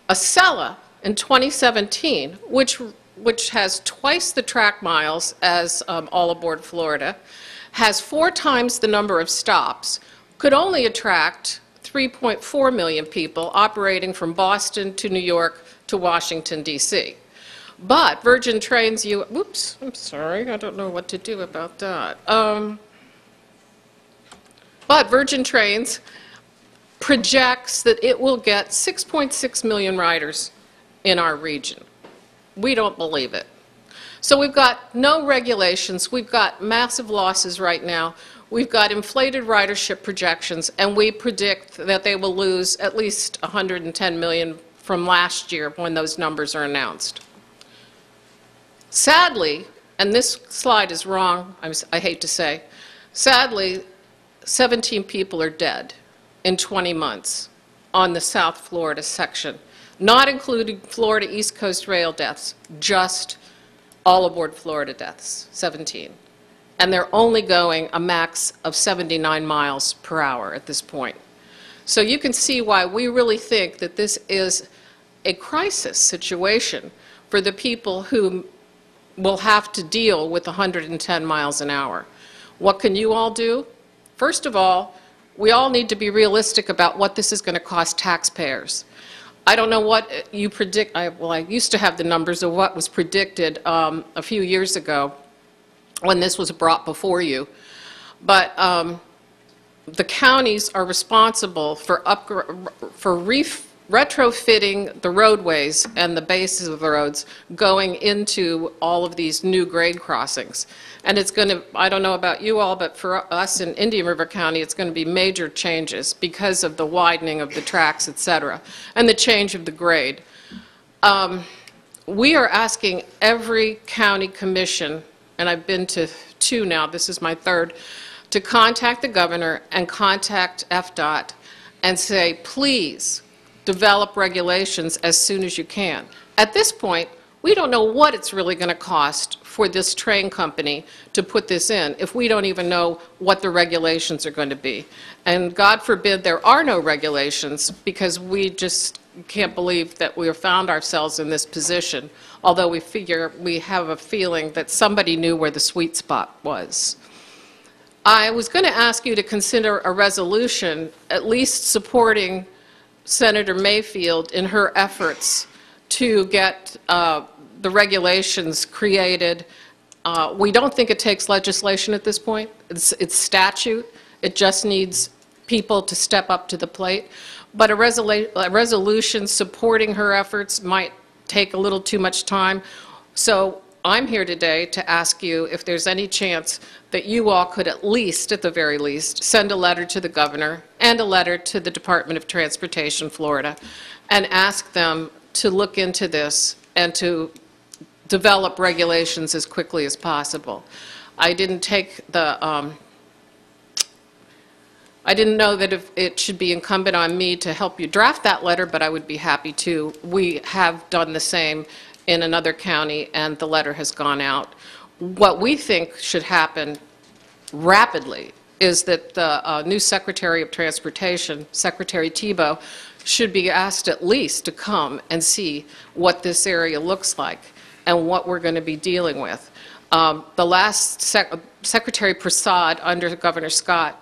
Acela in 2017, which has twice the track miles as All Aboard Florida, has 4 times the number of stops, could only attract 3.4 million people operating from Boston to New York to Washington, D.C. But Virgin Trains, whoops, I'm sorry, I don't know what to do about that. But Virgin Trains projects that it will get 6.6 million riders in our region. We don't believe it. So we've got no regulations, we've got massive losses right now, we've got inflated ridership projections, and we predict that they will lose at least 110 million from last year when those numbers are announced. Sadly, and this slide is wrong, I hate to say, sadly, 17 people are dead in 20 months on the South Florida section, not including Florida East Coast rail deaths, just all aboard Florida deaths, 17. And they're only going a max of 79 miles per hour at this point. So you can see why we really think that this is a crisis situation for the people who will have to deal with 110 miles an hour. What can you all do? First of all, we all need to be realistic about what this is going to cost taxpayers. I don't know what you predict. I used to have the numbers of what was predicted a few years ago when this was brought before you. But the counties are responsible for retrofitting the roadways and the bases of the roads going into all of these new grade crossings. And it's going to, I don't know about you all, but for us in Indian River County, it's going to be major changes because of the widening of the tracks, et cetera, and the change of the grade. We are asking every county commission, and I've been to 2 now, this is my 3rd, to contact the governor and contact FDOT and say, please develop regulations as soon as you can. At this point, we don't know what it's really going to cost for this train company to put this in if we don't even know what the regulations are going to be. And God forbid there are no regulations, because we just can't believe that we have found ourselves in this position, although we have a feeling that somebody knew where the sweet spot was. I was going to ask you to consider a resolution at least supporting Senator Mayfield in her efforts to get the regulations created. We don't think it takes legislation at this point. It's statute. It just needs people to step up to the plate. But a resolution supporting her efforts might take a little too much time. So I'm here today to ask you if there's any chance that you all could at least, at the very least, send a letter to the governor and a letter to the Department of Transportation, Florida, and ask them to look into this and to develop regulations as quickly as possible. I didn't take the, I didn't know that if it should be incumbent on me to help you draft that letter, but I would be happy to. We have done the same in another county, and the letter has gone out. What we think should happen rapidly is that the new Secretary of Transportation, Secretary Tebow, should be asked at least to come and see what this area looks like and what we're going to be dealing with. The last Secretary Prasad, under Governor Scott,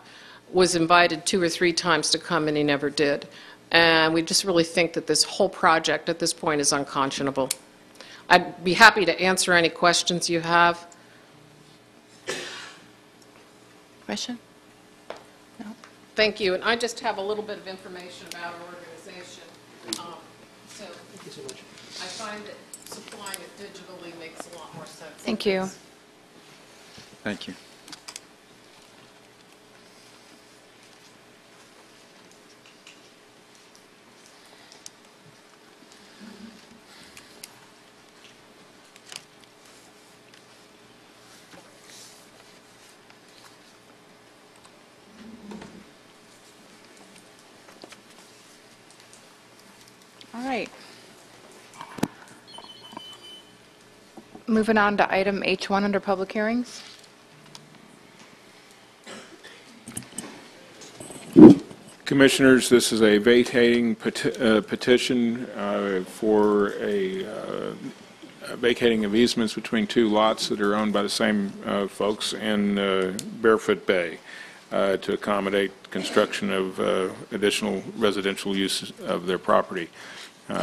was invited 2 or 3 times to come, and he never did. And we just really think that this whole project at this point is unconscionable. I'd be happy to answer any questions you have. Question? No? Thank you. And I just have a little bit of information about our organization. So I find that supplying it digitally makes a lot more sense. Thank you. Thank you. All right. Moving on to item H1 under public hearings. Commissioners, this is a vacating petition for a vacating of easements between 2 lots that are owned by the same folks in Barefoot Bay to accommodate construction of additional residential use of their property.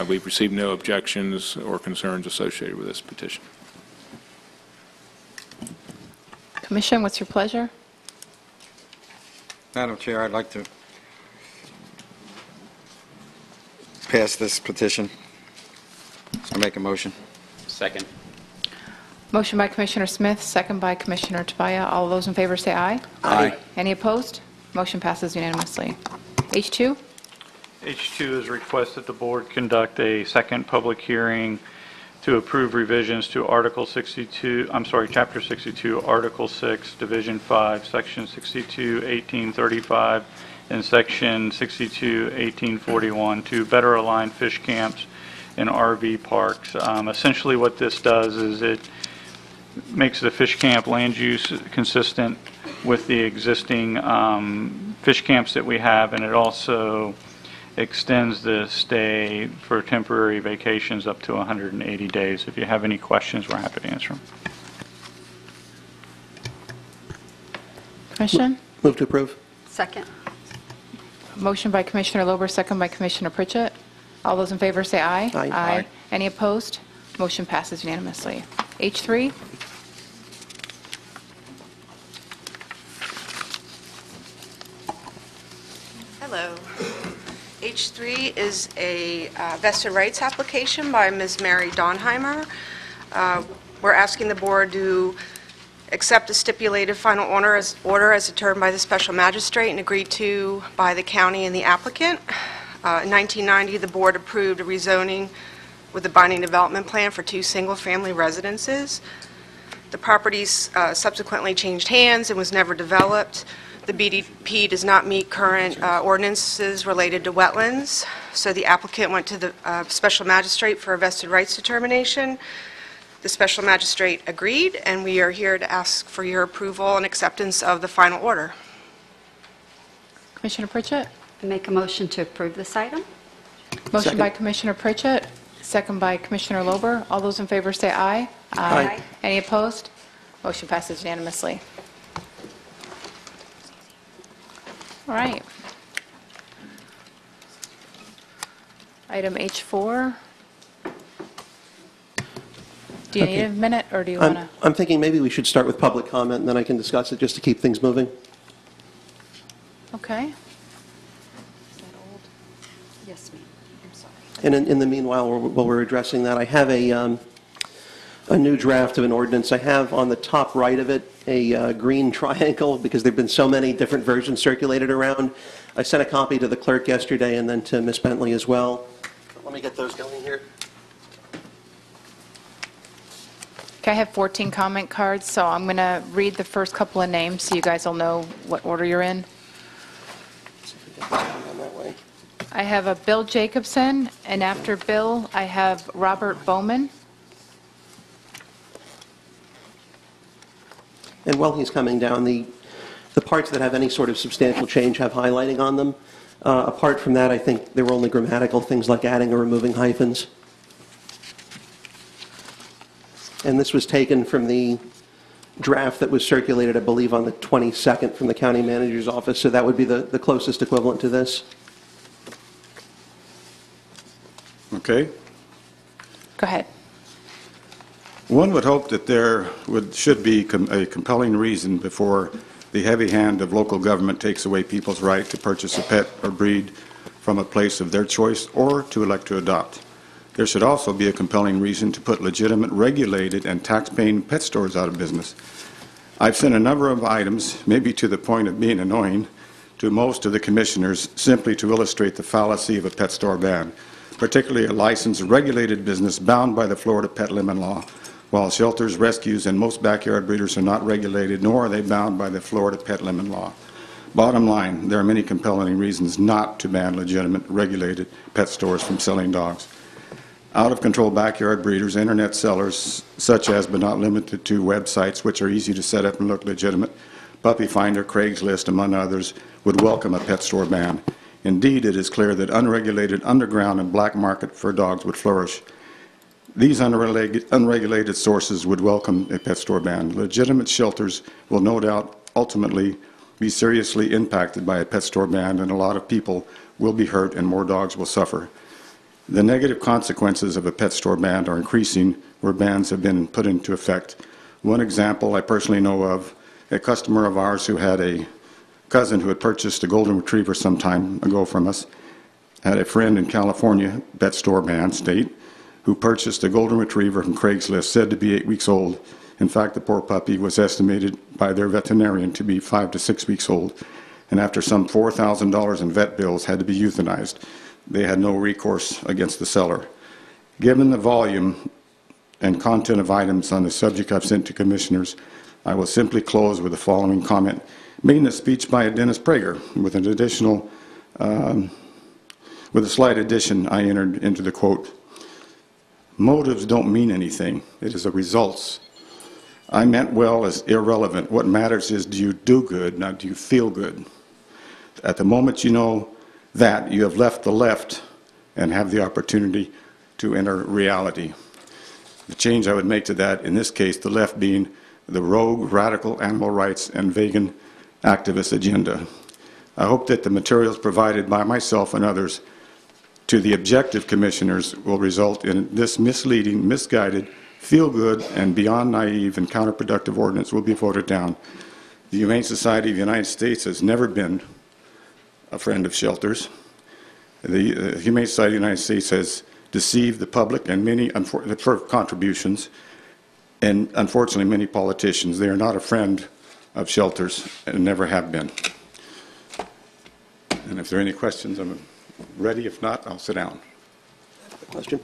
We've received no objections or concerns associated with this petition. Commission, what's your pleasure? Madam Chair, I'd like to pass this petition. I make a motion. Second. Motion by Commissioner Smith, second by Commissioner Tobias. All those in favor say aye. Aye. Any opposed? Motion passes unanimously. H2? H2 is request that the board conduct a second public hearing to approve revisions to Article 62, Chapter 62, Article 6, Division 5, Section 62, 1835, and Section 62, 1841 to better align fish camps and RV parks. Essentially what this does is it makes the fish camp land use consistent with the existing fish camps that we have, and it also extends the stay for temporary vacations up to 180 days. If you have any questions, we're happy to answer them. Commission? Move to approve. Second. Motion by Commissioner Lober, second by Commissioner Pritchett. All those in favor say aye. Aye. Aye. Any opposed? Motion passes unanimously. H3? Hello. H3 is a vested rights application by Ms. Mary Donheimer. We're asking the board to accept the stipulated final order as determined by the special magistrate and agreed to by the county and the applicant. In 1990, the board approved a rezoning with a binding development plan for 2 single-family residences. The properties subsequently changed hands and was never developed. The BDP does not meet current ordinances related to wetlands, so the applicant went to the special magistrate for a vested rights determination. The special magistrate agreed, and we are here to ask for your approval and acceptance of the final order. Commissioner Pritchett? Make a motion to approve this item. Motion Second. by Commissioner Pritchett, second by Commissioner Lober. All those in favor say aye. Aye. Any opposed? Motion passes unanimously. All right. Item H4. Do you need a minute, or do you want to? I'm thinking maybe we should start with public comment, and then I can discuss it just to keep things moving. Okay. Yes, ma'am. I'm sorry. And in the meanwhile, while we're addressing that, I have a new draft of an ordinance. I have on the top right of it a green triangle because there have been so many different versions circulated around. I sent a copy to the clerk yesterday and then to Ms. Bentley as well. Let me get those going here. Okay, I have 14 comment cards, so I'm going to read the first couple of names so you guys will know what order you're in. See if we get this one done that way. I have a Bill Jacobson, and after Bill, I have Robert Bowman. And while he's coming down, the parts that have any sort of substantial change have highlighting on them. Apart from that, I think there were only grammatical things like adding or removing hyphens. And this was taken from the draft that was circulated, I believe, on the 22nd from the county manager's office, so that would be the closest equivalent to this. Okay. Go ahead. One would hope that there should be a compelling reason before the heavy hand of local government takes away people's right to purchase a pet or breed from a place of their choice or to elect to adopt. There should also be a compelling reason to put legitimate, regulated, and tax-paying pet stores out of business. I've sent a number of items, maybe to the point of being annoying, to most of the commissioners simply to illustrate the fallacy of a pet store ban, particularly a licensed, regulated business bound by the Florida Pet Limit Law, while shelters, rescues, and most backyard breeders are not regulated, nor are they bound by the Florida Pet Limit Law. Bottom line, there are many compelling reasons not to ban legitimate, regulated pet stores from selling dogs. Out-of-control backyard breeders, internet sellers, such as but not limited to websites which are easy to set up and look legitimate, Puppy Finder, Craigslist, among others, would welcome a pet store ban. Indeed, it is clear that unregulated underground and black market for dogs would flourish. These unregulated sources would welcome a pet store ban. Legitimate shelters will no doubt ultimately be seriously impacted by a pet store ban, and a lot of people will be hurt and more dogs will suffer. The negative consequences of a pet store ban are increasing where bans have been put into effect. One example I personally know of, a customer of ours who had a cousin who had purchased a golden retriever some time ago from us, had a friend in California, pet store ban state, who purchased a golden retriever from Craigslist, said to be 8 weeks old. In fact, the poor puppy was estimated by their veterinarian to be 5 to 6 weeks old, and after some $4,000 in vet bills had to be euthanized. They had no recourse against the seller. Given the volume and content of items on the subject I've sent to commissioners, I will simply close with the following comment made in a speech by Dennis Prager with an additional, with a slight addition I entered into the quote. Motives don't mean anything. It is the results. I meant well is irrelevant. What matters is, do you do good, not do you feel good? At the moment you know that, you have left the left and have the opportunity to enter reality. The change I would make to that, in this case, the left being the rogue, radical animal rights and vegan activist agenda. I hope that the materials provided by myself and others to the objective commissioners will result in this misleading, misguided, feel-good, and beyond naive and counterproductive ordinance will be voted down. The Humane Society of the United States has never been a friend of shelters. The Humane Society of the United States has deceived the public and many for contributions, and unfortunately many politicians. They are not a friend of shelters and never have been. And if there are any questions, I'm ready. If not, I'll sit down. Question.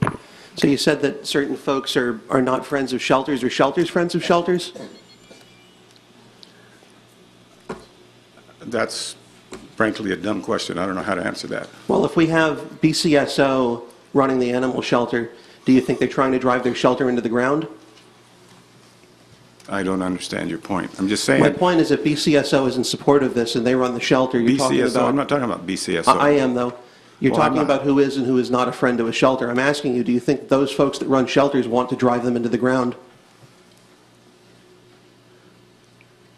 So you said that certain folks are not friends of shelters. Are shelters friends of shelters? That's frankly a dumb question. I don't know how to answer that. Well, if we have BCSO running the animal shelter, do you think they're trying to drive their shelter into the ground? I don't understand your point. I'm just saying. My point is, if BCSO is in support of this and they run the shelter, you're talking BCSO, about... I'm not talking about BCSO. I am, though. You're Well, I'm talking not. about who is and who is not a friend of a shelter. I'm asking you, do you think those folks that run shelters want to drive them into the ground?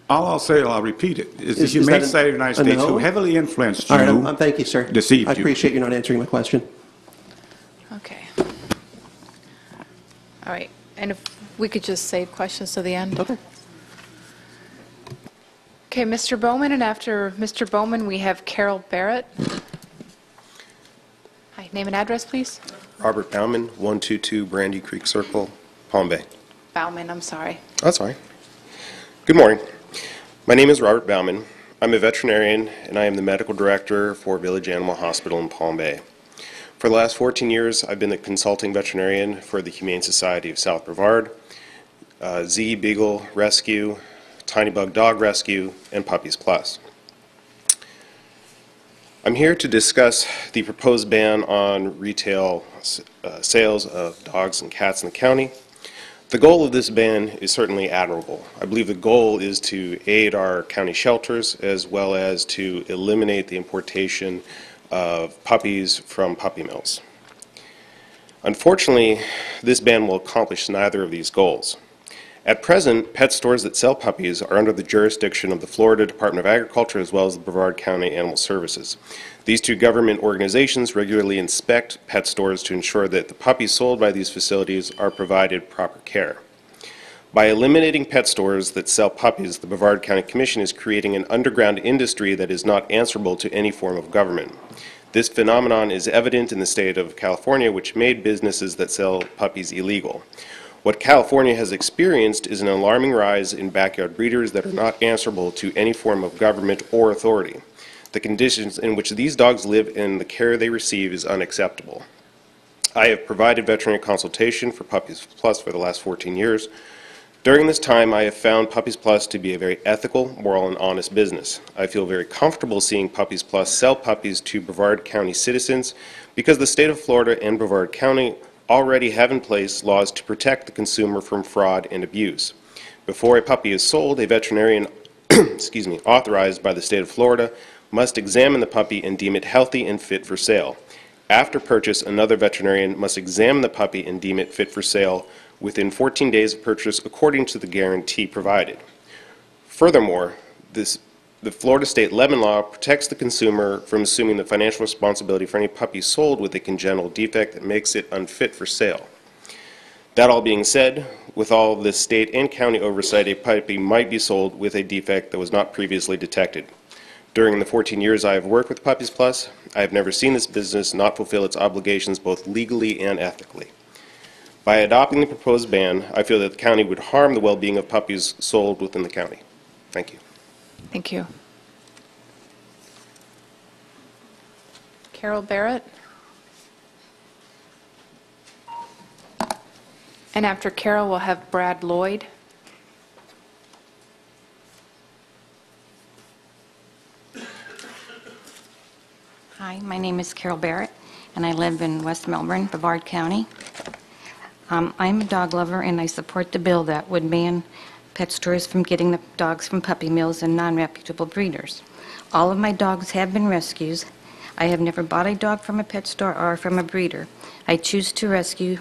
All I'll say, I'll repeat it, is the Is Humane that Society of the United a States, no? who heavily influenced you, All right, thank you, sir. deceived I you. appreciate you not answering my question. Okay. All right, and if we could just save questions to the end? Okay. Okay, Mr. Bowman, and after Mr. Bowman, we have Carol Barrett. Hi, name and address, please? Robert Bauman, 122 Brandy Creek Circle, Palm Bay. Bowman, I'm sorry. That's fine. Good morning. My name is Robert Bauman. I'm a veterinarian, and I am the medical director for Village Animal Hospital in Palm Bay. For the last 14 years, I've been the consulting veterinarian for the Humane Society of South Brevard, Z Beagle Rescue, Tiny Bug Dog Rescue, and Puppies Plus. I'm here to discuss the proposed ban on retail sales of dogs and cats in the county. The goal of this ban is certainly admirable. I believe the goal is to aid our county shelters as well as to eliminate the importation of puppies from puppy mills. Unfortunately, this ban will accomplish neither of these goals. At present, pet stores that sell puppies are under the jurisdiction of the Florida Department of Agriculture as well as the Brevard County Animal Services. These two government organizations regularly inspect pet stores to ensure that the puppies sold by these facilities are provided proper care. By eliminating pet stores that sell puppies, the Brevard County Commission is creating an underground industry that is not answerable to any form of government. This phenomenon is evident in the state of California, which made businesses that sell puppies illegal. What California has experienced is an alarming rise in backyard breeders that are not answerable to any form of government or authority. The conditions in which these dogs live and the care they receive is unacceptable. I have provided veterinary consultation for Puppies Plus for the last 14 years. During this time, I have found Puppies Plus to be a very ethical, moral, and honest business. I feel very comfortable seeing Puppies Plus sell puppies to Brevard County citizens because the state of Florida and Brevard County already have in place laws to protect the consumer from fraud and abuse. Before a puppy is sold, a veterinarian authorized by the state of Florida must examine the puppy and deem it healthy and fit for sale. After purchase, another veterinarian must examine the puppy and deem it fit for sale within 14 days of purchase according to the guarantee provided. Furthermore, the Florida state lemon law protects the consumer from assuming the financial responsibility for any puppy sold with a congenital defect that makes it unfit for sale. That all being said, with all of this state and county oversight, a puppy might be sold with a defect that was not previously detected. During the 14 years I have worked with Puppies Plus, I have never seen this business not fulfill its obligations both legally and ethically. By adopting the proposed ban, I feel that the county would harm the well-being of puppies sold within the county. Thank you. Thank you. Carol Barrett. And after Carol, we'll have Brad Lloyd. Hi, my name is Carol Barrett, and I live in West Melbourne, Brevard County. I'm a dog lover, and I support the bill that would ban pet stores from getting the dogs from puppy mills and non-reputable breeders. All of my dogs have been rescues. I have never bought a dog from a pet store or from a breeder. I choose to rescue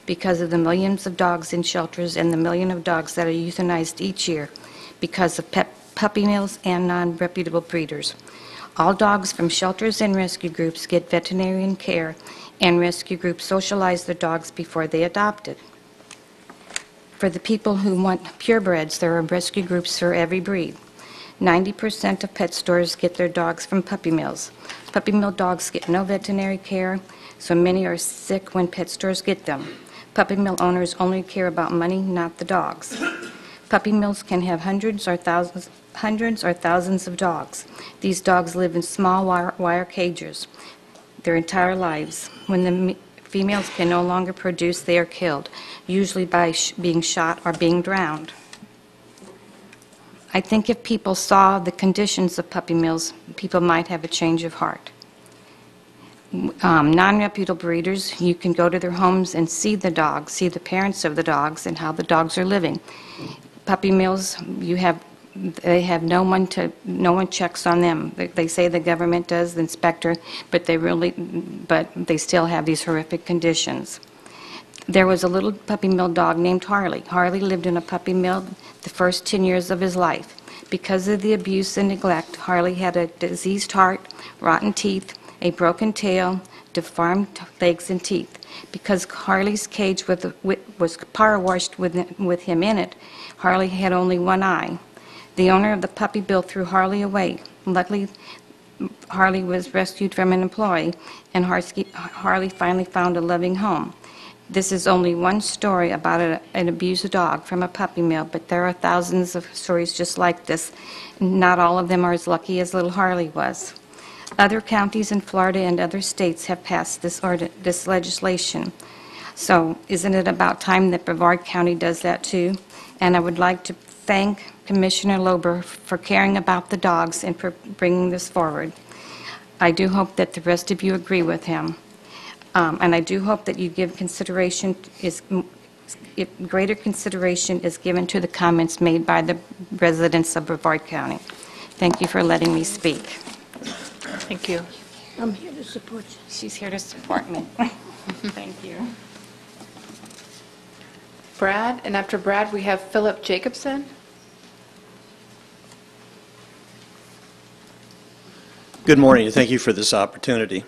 because of the millions of dogs in shelters and the million of dogs that are euthanized each year because of puppy mills and non-reputable breeders. All dogs from shelters and rescue groups get veterinarian care, and rescue groups socialize their dogs before they adopt it. For the people who want purebreds, there are rescue groups for every breed. 90% of pet stores get their dogs from puppy mills. Puppy mill dogs get no veterinary care, so many are sick when pet stores get them. Puppy mill owners only care about money, not the dogs. Puppy mills can have hundreds or thousands of dogs. These dogs live in small wire cages their entire lives. When the females can no longer produce, they are killed, usually by being shot or being drowned. I think if people saw the conditions of puppy mills, people might have a change of heart. Non-reputable breeders, you can go to their homes and see the dogs, see the parents of the dogs and how the dogs are living. Puppy mills, they have no one checks on them. They say the government does, the inspector, but they still have these horrific conditions. There was a little puppy mill dog named Harley. Harley lived in a puppy mill the first 10 years of his life. Because of the abuse and neglect, Harley had a diseased heart, rotten teeth, a broken tail, deformed legs and teeth. Because Harley's cage was power washed with him in it, Harley had only one eye. The owner of the puppy bill threw Harley away. Luckily, Harley was rescued from an employee, and Harley finally found a loving home. This is only one story about an abused dog from a puppy mill, but there are thousands of stories just like this. Not all of them are as lucky as little Harley was. Other counties in Florida and other states have passed this legislation. So isn't it about time that Brevard County does that too? And I would like to thank Commissioner Lober for caring about the dogs and for bringing this forward. I do hope that the rest of you agree with him. And I do hope that you give greater consideration is given to the comments made by the residents of Brevard County. Thank you for letting me speak. Thank you. I'm here to support you. She's here to support me. Thank you. Brad, and after Brad, we have Philip Jacobson. Good morning, and thank you for this opportunity.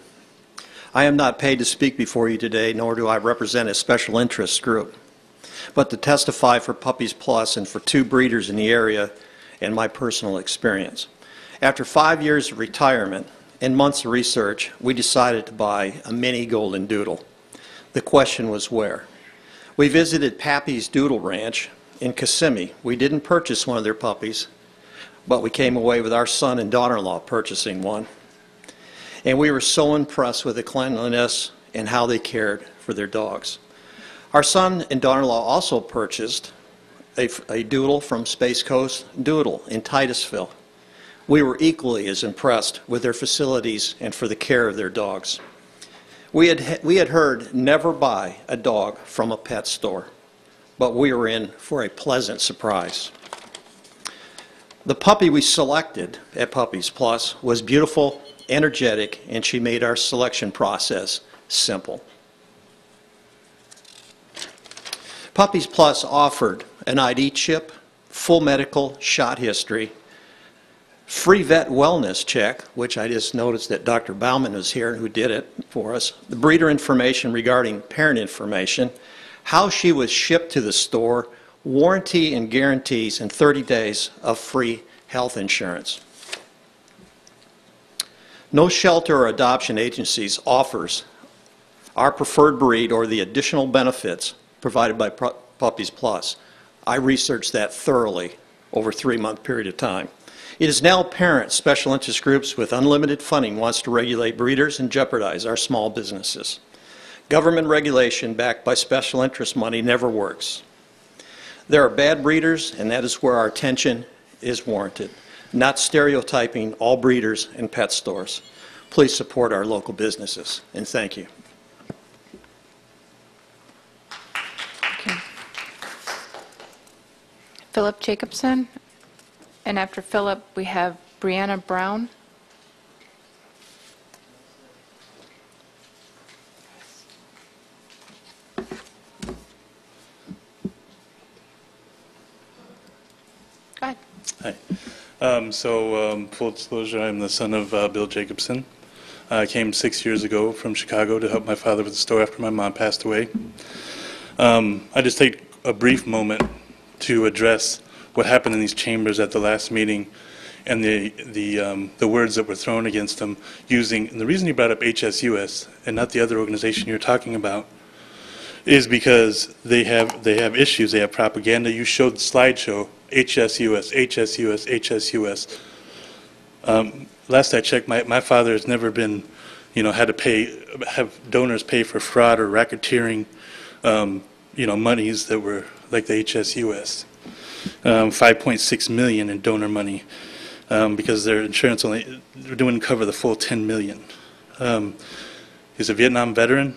I am not paid to speak before you today, nor do I represent a special interest group, but to testify for Puppies Plus and for two breeders in the area and my personal experience. After 5 years of retirement and months of research, we decided to buy a mini golden doodle. The question was where. We visited Pappy's Doodle Ranch in Kissimmee. We didn't purchase one of their puppies, but we came away with our son and daughter-in-law purchasing one. And we were so impressed with the cleanliness and how they cared for their dogs. Our son and daughter-in-law also purchased a doodle from Space Coast Doodle in Titusville. We were equally as impressed with their facilities and for the care of their dogs. We had heard never buy a dog from a pet store, but we were in for a pleasant surprise. The puppy we selected at Puppies Plus was beautiful, energetic, and she made our selection process simple. Puppies Plus offered an ID chip, full medical shot history, free vet wellness check, which I just noticed that Dr. Bauman was here who did it for us, the breeder information regarding parent information, how she was shipped to the store, warranty and guarantees, and 30 days of free health insurance. No shelter or adoption agencies offers our preferred breed or the additional benefits provided by Puppies Plus. I researched that thoroughly over a 3-month period of time. It is now apparent special interest groups with unlimited funding wants to regulate breeders and jeopardize our small businesses. Government regulation backed by special interest money never works. There are bad breeders, and that is where our attention is warranted, not stereotyping all breeders in pet stores. Please support our local businesses, and thank you. Philip Jacobson, and after Philip, we have Brianna Brown. Go ahead. Hi. Full disclosure, I'm the son of Bill Jacobson. I came 6 years ago from Chicago to help my father with the store after my mom passed away. I just take a brief moment to address what happened in these chambers at the last meeting and the words that were thrown against them using, and the reason you brought up HSUS and not the other organization you're talking about is because they have issues, they have propaganda. You showed the slideshow, HSUS, HSUS, HSUS. Last I checked, my father has never been, had to have donors pay for fraud or racketeering, monies that were like the HSUS. 5.6 million in donor money because their insurance only didn't cover the full 10 million. He's a Vietnam veteran.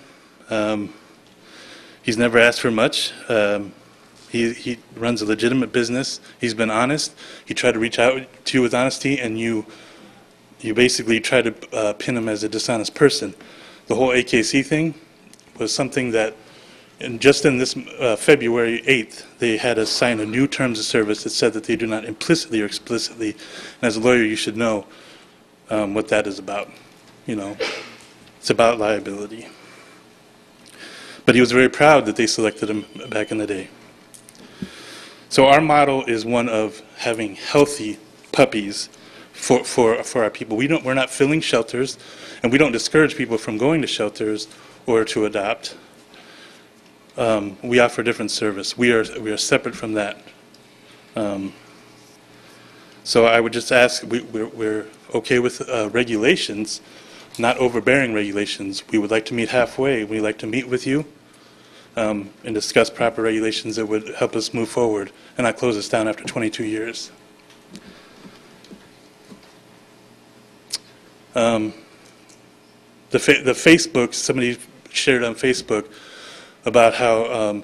He's never asked for much. He runs a legitimate business. He's been honest. He tried to reach out to you with honesty, and you basically tried to pin him as a dishonest person. The whole AKC thing was something that, and just in this February 8th, they had us sign a new terms of service that said that they do not implicitly or explicitly, and as a lawyer you should know what that is about. It's about liability. But he was very proud that they selected him back in the day. So our model is one of having healthy puppies for our people. We're not filling shelters, and we don't discourage people from going to shelters or to adopt. We offer a different service. We are separate from that. So I would just ask, we're okay with regulations, not overbearing regulations. We would like to meet halfway. We'd like to meet with you and discuss proper regulations that would help us move forward and not close us down after 22 years. The Facebook, somebody shared on Facebook about how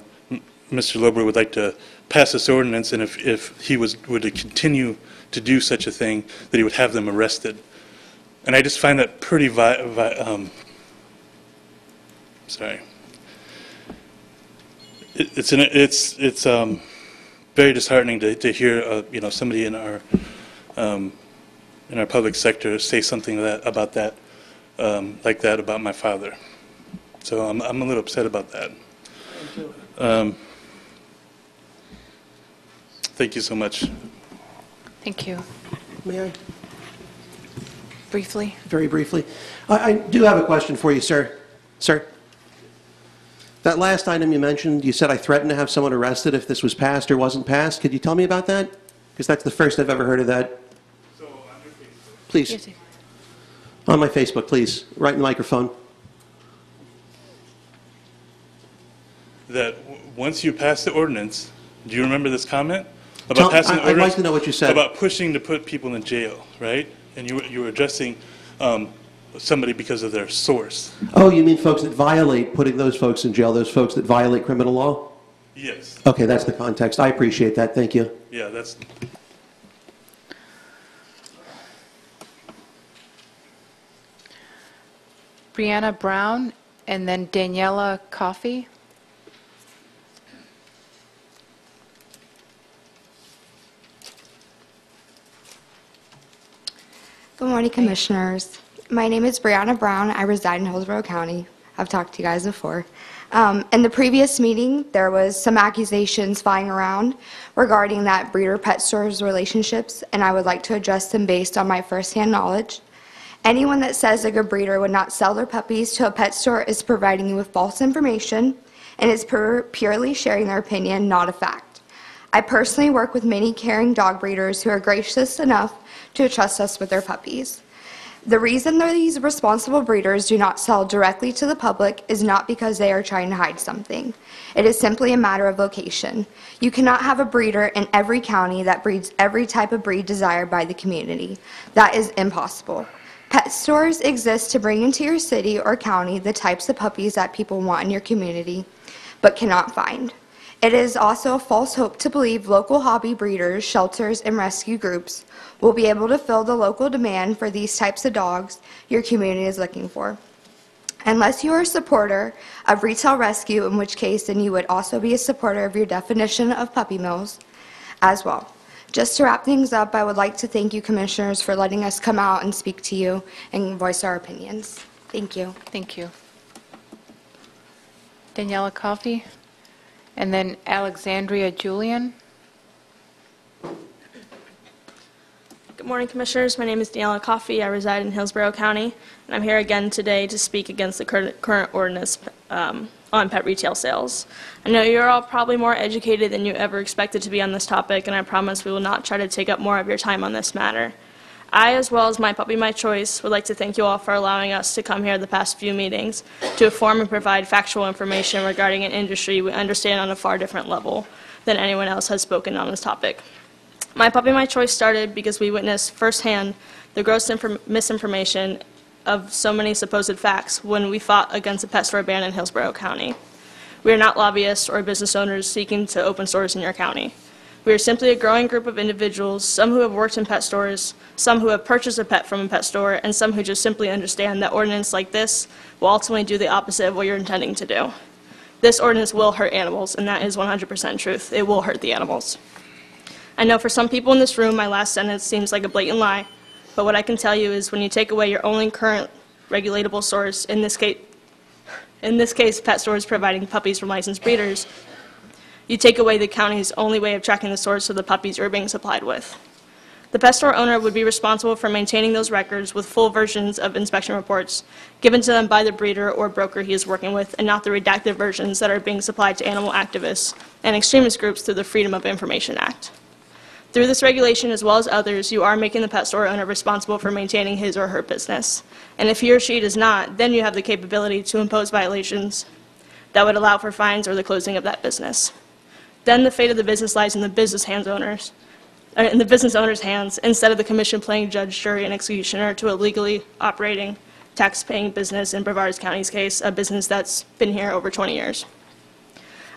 Mr. Lober would like to pass this ordinance, and if he would continue to do such a thing, that he would have them arrested. And I just find that pretty It's very disheartening to hear somebody in our public sector say something about that like that about my father. So I'm a little upset about that. Thank you so much. Thank you. May I? Briefly? Very briefly. I do have a question for you, sir. Sir? That last item you mentioned, you said I threatened to have someone arrested if this was passed or wasn't passed. Could you tell me about that? Because that's the first I've ever heard of that. So on your Facebook. Please. Yes, On my Facebook, please. Right in the microphone. That once you pass the ordinance, do you remember this comment? About passing the I'd ordinance? like to know what you said. About pushing to put people in jail, right? And you were addressing somebody because of their source. Oh, you mean folks that violate, putting those folks in jail, those folks that violate criminal law? Yes. Okay, that's the context. I appreciate that. Thank you. Yeah, that's... Brianna Brown, and then Daniela Coffey. Good morning, Commissioners. My name is Brianna Brown. I reside in Hillsborough County. I've talked to you guys before. In the previous meeting, there was some accusations flying around regarding that breeder-pet stores relationships, and I would like to address them based on my firsthand knowledge. Anyone that says a good breeder would not sell their puppies to a pet store is providing you with false information, and is purely sharing their opinion, not a fact. I personally work with many caring dog breeders who are gracious enough to trust us with their puppies. The reason that these responsible breeders do not sell directly to the public is not because they are trying to hide something. It is simply a matter of location. You cannot have a breeder in every county that breeds every type of breed desired by the community. That is impossible. Pet stores exist to bring into your city or county the types of puppies that people want in your community, but cannot find. It is also a false hope to believe local hobby breeders, shelters, and rescue groups will be able to fill the local demand for these types of dogs your community is looking for. Unless you are a supporter of retail rescue, in which case then you would also be a supporter of your definition of puppy mills as well. Just to wrap things up, I would like to thank you, Commissioners, for letting us come out and speak to you and voice our opinions. Thank you. Thank you. Daniela Coffey, and then Alexandria Julian. Good morning, Commissioners. My name is Daniela Coffey. I reside in Hillsborough County, and I'm here again today to speak against the current ordinance on pet retail sales. I know you're all probably more educated than you ever expected to be on this topic, and I promise we will not try to take up more of your time on this matter. I, as well as My Puppy, My Choice, would like to thank you all for allowing us to come here the past few meetings to inform and provide factual information regarding an industry we understand on a far different level than anyone else has spoken on this topic. My Puppy, My Choice started because we witnessed firsthand the gross misinformation of so many supposed facts when we fought against a pet store ban in Hillsborough County. We are not lobbyists or business owners seeking to open stores in your county. We are simply a growing group of individuals, some who have worked in pet stores, some who have purchased a pet from a pet store, and some who just simply understand that ordinance like this will ultimately do the opposite of what you're intending to do. This ordinance will hurt animals, and that is 100% truth. It will hurt the animals. I know for some people in this room, my last sentence seems like a blatant lie, but what I can tell you is when you take away your only current regulatable source, in this case, pet stores providing puppies from licensed breeders, you take away the county's only way of tracking the source of the puppies you're being supplied with. The pet store owner would be responsible for maintaining those records with full versions of inspection reports given to them by the breeder or broker he is working with, and not the redacted versions that are being supplied to animal activists and extremist groups through the Freedom of Information Act. Through this regulation, as well as others, you are making the pet store owner responsible for maintaining his or her business. And if he or she does not, then you have the capability to impose violations that would allow for fines or the closing of that business. Then the fate of the business lies in the business owner's hands, instead of the commission playing judge, jury, and executioner to a legally operating, tax-paying business, in Brevard County's case, a business that's been here over 20 years.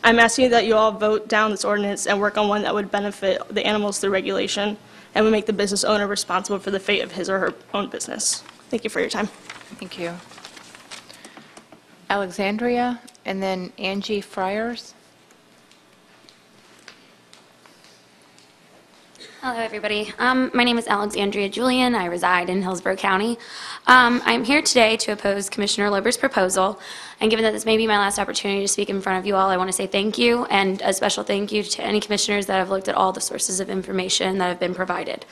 I'm asking that you all vote down this ordinance and work on one that would benefit the animals through regulation and would make the business owner responsible for the fate of his or her own business. Thank you for your time. Thank you. Alexandria, and then Angie Friars. Hello, everybody. My name is Alexandria Julian. I reside in Hillsborough County. I'm here today to oppose Commissioner Lober's proposal, and given that this may be my last opportunity to speak in front of you all, I want to say thank you, and a special thank you to any commissioners that have looked at all the sources of information that have been provided.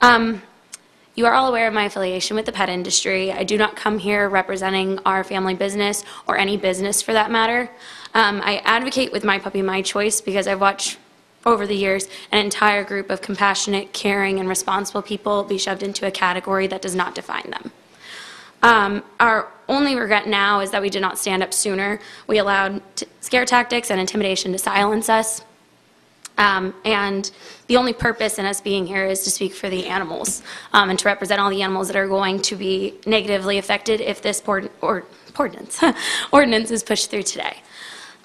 You are all aware of my affiliation with the pet industry. I do not come here representing our family business or any business for that matter. I advocate with My Puppy, My Choice because I've watched over the years an entire group of compassionate, caring, and responsible people be shoved into a category that does not define them. Our only regret now is that we did not stand up sooner. We allowed scare tactics and intimidation to silence us. And the only purpose in us being here is to speak for the animals and to represent all the animals that are going to be negatively affected if this ordinance is pushed through today.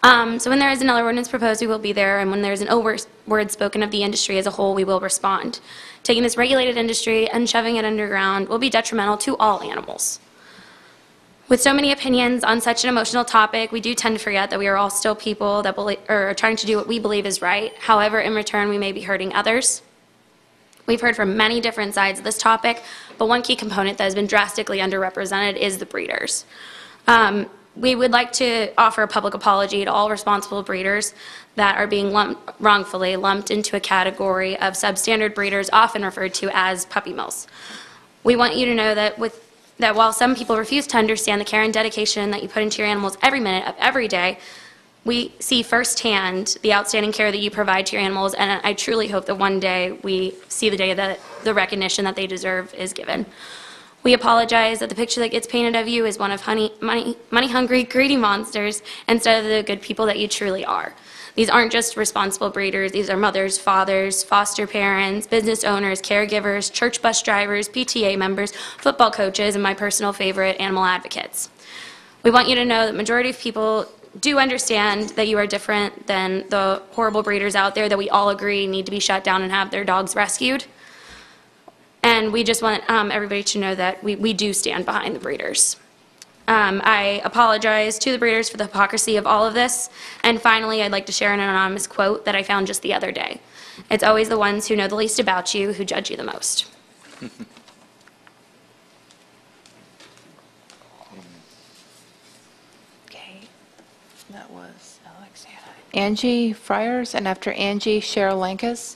So when there is another ordinance proposed, we will be there, and when there is an ill word spoken of the industry as a whole, we will respond. Taking this regulated industry and shoving it underground will be detrimental to all animals. With so many opinions on such an emotional topic, we do tend to forget that we are all still people that are trying to do what we believe is right. However, in return, we may be hurting others. We've heard from many different sides of this topic, but one key component that has been drastically underrepresented is the breeders. We would like to offer a public apology to all responsible breeders that are being wrongfully lumped into a category of substandard breeders, often referred to as puppy mills. We want you to know that while some people refuse to understand the care and dedication that you put into your animals every minute of every day, we see firsthand the outstanding care that you provide to your animals, and I truly hope that one day we see the day that the recognition that they deserve is given. We apologize that the picture that gets painted of you is one of money-hungry, greedy monsters instead of the good people that you truly are. These aren't just responsible breeders. These are mothers, fathers, foster parents, business owners, caregivers, church bus drivers, PTA members, football coaches, and my personal favorite, animal advocates. We want you to know that the majority of people do understand that you are different than the horrible breeders out there that we all agree need to be shut down and have their dogs rescued. And we just want everybody to know that we do stand behind the breeders. I apologize to the breeders for the hypocrisy of all of this. And finally, I'd like to share an anonymous quote that I found just the other day. It's always the ones who know the least about you who judge you the most. Okay, that was Alexandra. Angie Friars, and after Angie, Cheryl Lankas.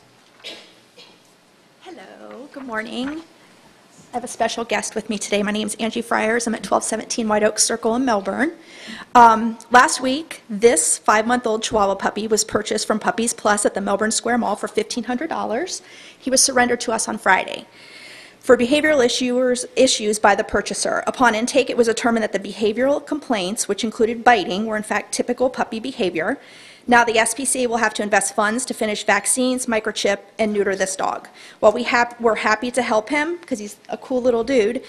Hello, good morning. I have a special guest with me today. My name is Angie Friars. I'm at 1217 White Oak Circle in Melbourne. Last week, this 5-month-old Chihuahua puppy was purchased from Puppies Plus at the Melbourne Square Mall for $1,500. He was surrendered to us on Friday for behavioral issues by the purchaser. Upon intake, it was determined that the behavioral complaints, which included biting, were in fact typical puppy behavior. Now the SPCA will have to invest funds to finish vaccines, microchip, and neuter this dog. While we're happy to help him, because he's a cool little dude,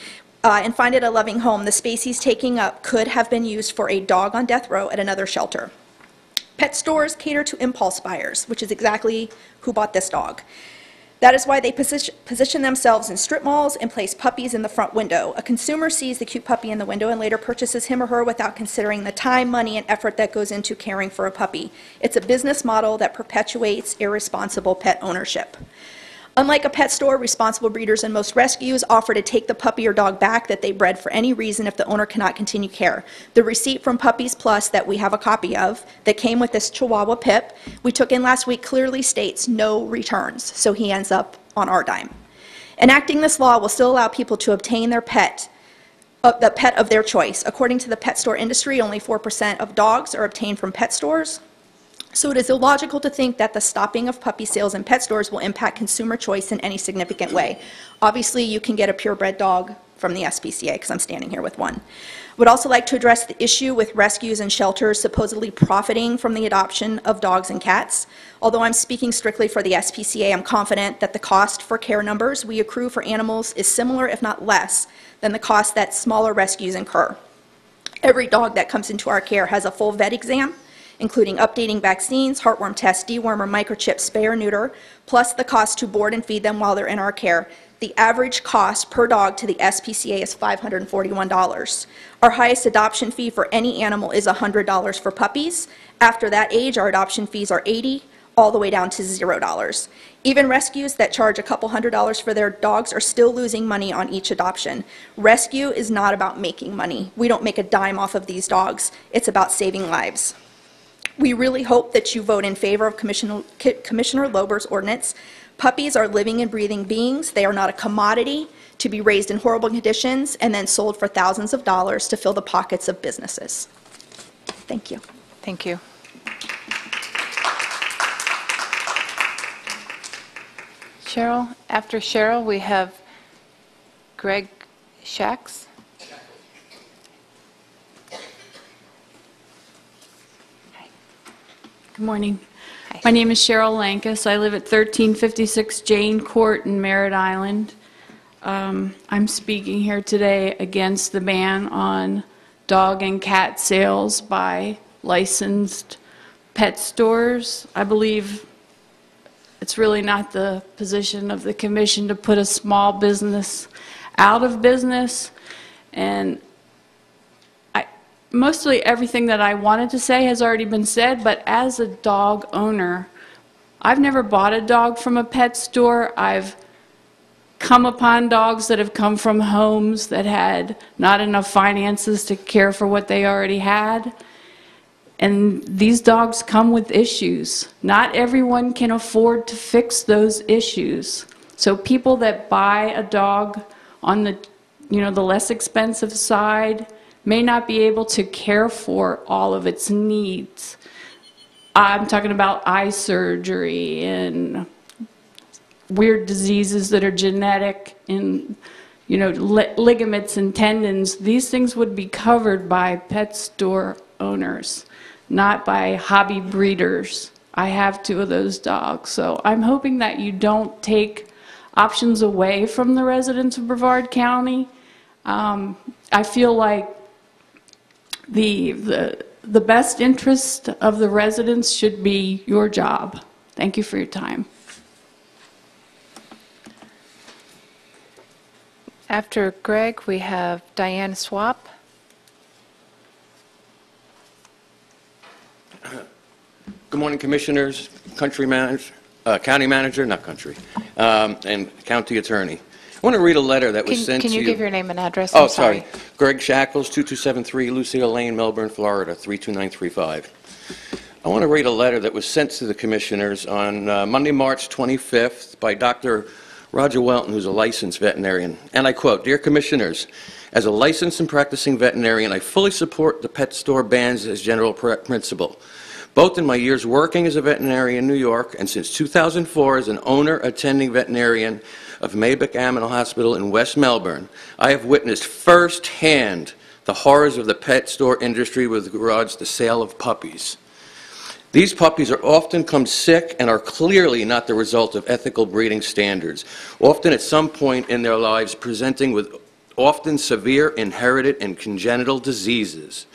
and find it a loving home, the space he's taking up could have been used for a dog on death row at another shelter. Pet stores cater to impulse buyers, which is exactly who bought this dog. That is why they position themselves in strip malls and place puppies in the front window. A consumer sees the cute puppy in the window and later purchases him or her without considering the time, money, and effort that goes into caring for a puppy. It's a business model that perpetuates irresponsible pet ownership. Unlike a pet store, responsible breeders and most rescues offer to take the puppy or dog back that they bred for any reason if the owner cannot continue care. The receipt from Puppies Plus that we have a copy of that came with this Chihuahua Pip we took in last week clearly states no returns, so he ends up on our dime. Enacting this law will still allow people to obtain their pet, the pet of their choice. According to the pet store industry, only 4% of dogs are obtained from pet stores. So it is illogical to think that the stopping of puppy sales in pet stores will impact consumer choice in any significant way. Obviously, you can get a purebred dog from the SPCA, because I'm standing here with one. Would also like to address the issue with rescues and shelters supposedly profiting from the adoption of dogs and cats. Although I'm speaking strictly for the SPCA, I'm confident that the cost for care numbers we accrue for animals is similar, if not less, than the cost that smaller rescues incur. Every dog that comes into our care has a full vet exam, including updating vaccines, heartworm tests, dewormer, microchip, spay or neuter, plus the cost to board and feed them while they're in our care. The average cost per dog to the SPCA is $541. Our highest adoption fee for any animal is $100 for puppies. After that age, our adoption fees are $80, all the way down to $0. Even rescues that charge a couple $100s for their dogs are still losing money on each adoption. Rescue is not about making money. We don't make a dime off of these dogs. It's about saving lives. We really hope that you vote in favor of Commissioner Lober's ordinance. Puppies are living and breathing beings. They are not a commodity to be raised in horrible conditions and then sold for thousands of dollars to fill the pockets of businesses. Thank you. Thank you. Cheryl, after Cheryl, we have Greg Shax. Good morning. My name is Cheryl Lankus. I live at 1356 Jane Court in Merritt Island. I'm speaking here today against the ban on dog and cat sales by licensed pet stores. I believe it's really not the position of the commission to put a small business out of business. And mostly everything that I wanted to say has already been said, but as a dog owner, I've never bought a dog from a pet store. I've come upon dogs that have come from homes that had not enough finances to care for what they already had. And these dogs come with issues. Not everyone can afford to fix those issues. So people that buy a dog on the, the less expensive side may not be able to care for all of its needs. I'm talking about eye surgery and weird diseases that are genetic and, you know, ligaments and tendons, these things would be covered by pet store owners, not by hobby breeders. I have 2 of those dogs, so I'm hoping that you don't take options away from the residents of Brevard County. I feel like the best interest of the residents should be your job. Thank you for your time. After Greg, we have Diane Swap. Good morning, Commissioners, County Manager, not country, and County Attorney. I want to read a letter that was sent to you. Can you give your name and address? Oh, I'm sorry. Greg Shackles, 2273 Lucille Lane, Melbourne, Florida, 32935. I want to read a letter that was sent to the Commissioners on Monday, March 25th by Dr. Roger Welton, who's a licensed veterinarian. And I quote, "Dear Commissioners, as a licensed and practicing veterinarian, I fully support the pet store bans as general principle. Both in my years working as a veterinarian in New York and since 2004 as an owner attending veterinarian of Maybeck Animal Hospital in West Melbourne, I have witnessed firsthand the horrors of the pet store industry with regards to sale of puppies. These puppies are often come sick and are clearly not the result of ethical breeding standards, often at some point in their lives presenting with often severe inherited and congenital diseases.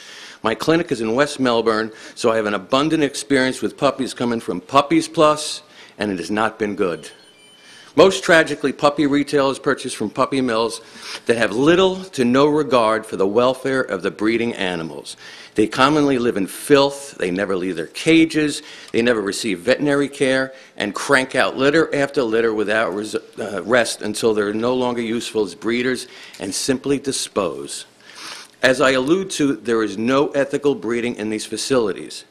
My clinic is in West Melbourne, so I have an abundant experience with puppies coming from Puppies Plus, and it has not been good. Most tragically, puppy retail is purchased from puppy mills that have little to no regard for the welfare of the breeding animals. They commonly live in filth, they never leave their cages, they never receive veterinary care, and crank out litter after litter without rest until they're no longer useful as breeders and simply dispose. As I allude to, there is no ethical breeding in these facilities.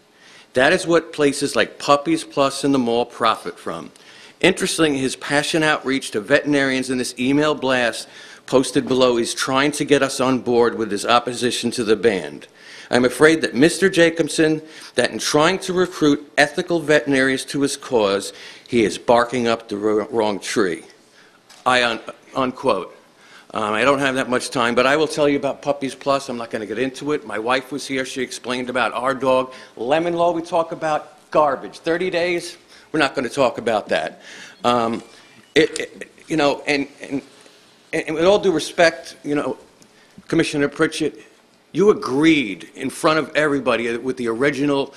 That is what places like Puppies Plus and the mall profit from. Interestingly, his passionate outreach to veterinarians in this email blast posted below is trying to get us on board with his opposition to the ban. I'm afraid that Mr. Jacobson, that in trying to recruit ethical veterinarians to his cause, he is barking up the wrong tree." Unquote. I don't have that much time, but I will tell you about Puppies Plus. I'm not going to get into it. My wife was here. She explained about our dog. Lemon Law, we talk about garbage. 30 days, we're not going to talk about that. You know, and with all due respect, you know, Commissioner Pritchett, you agreed in front of everybody with the original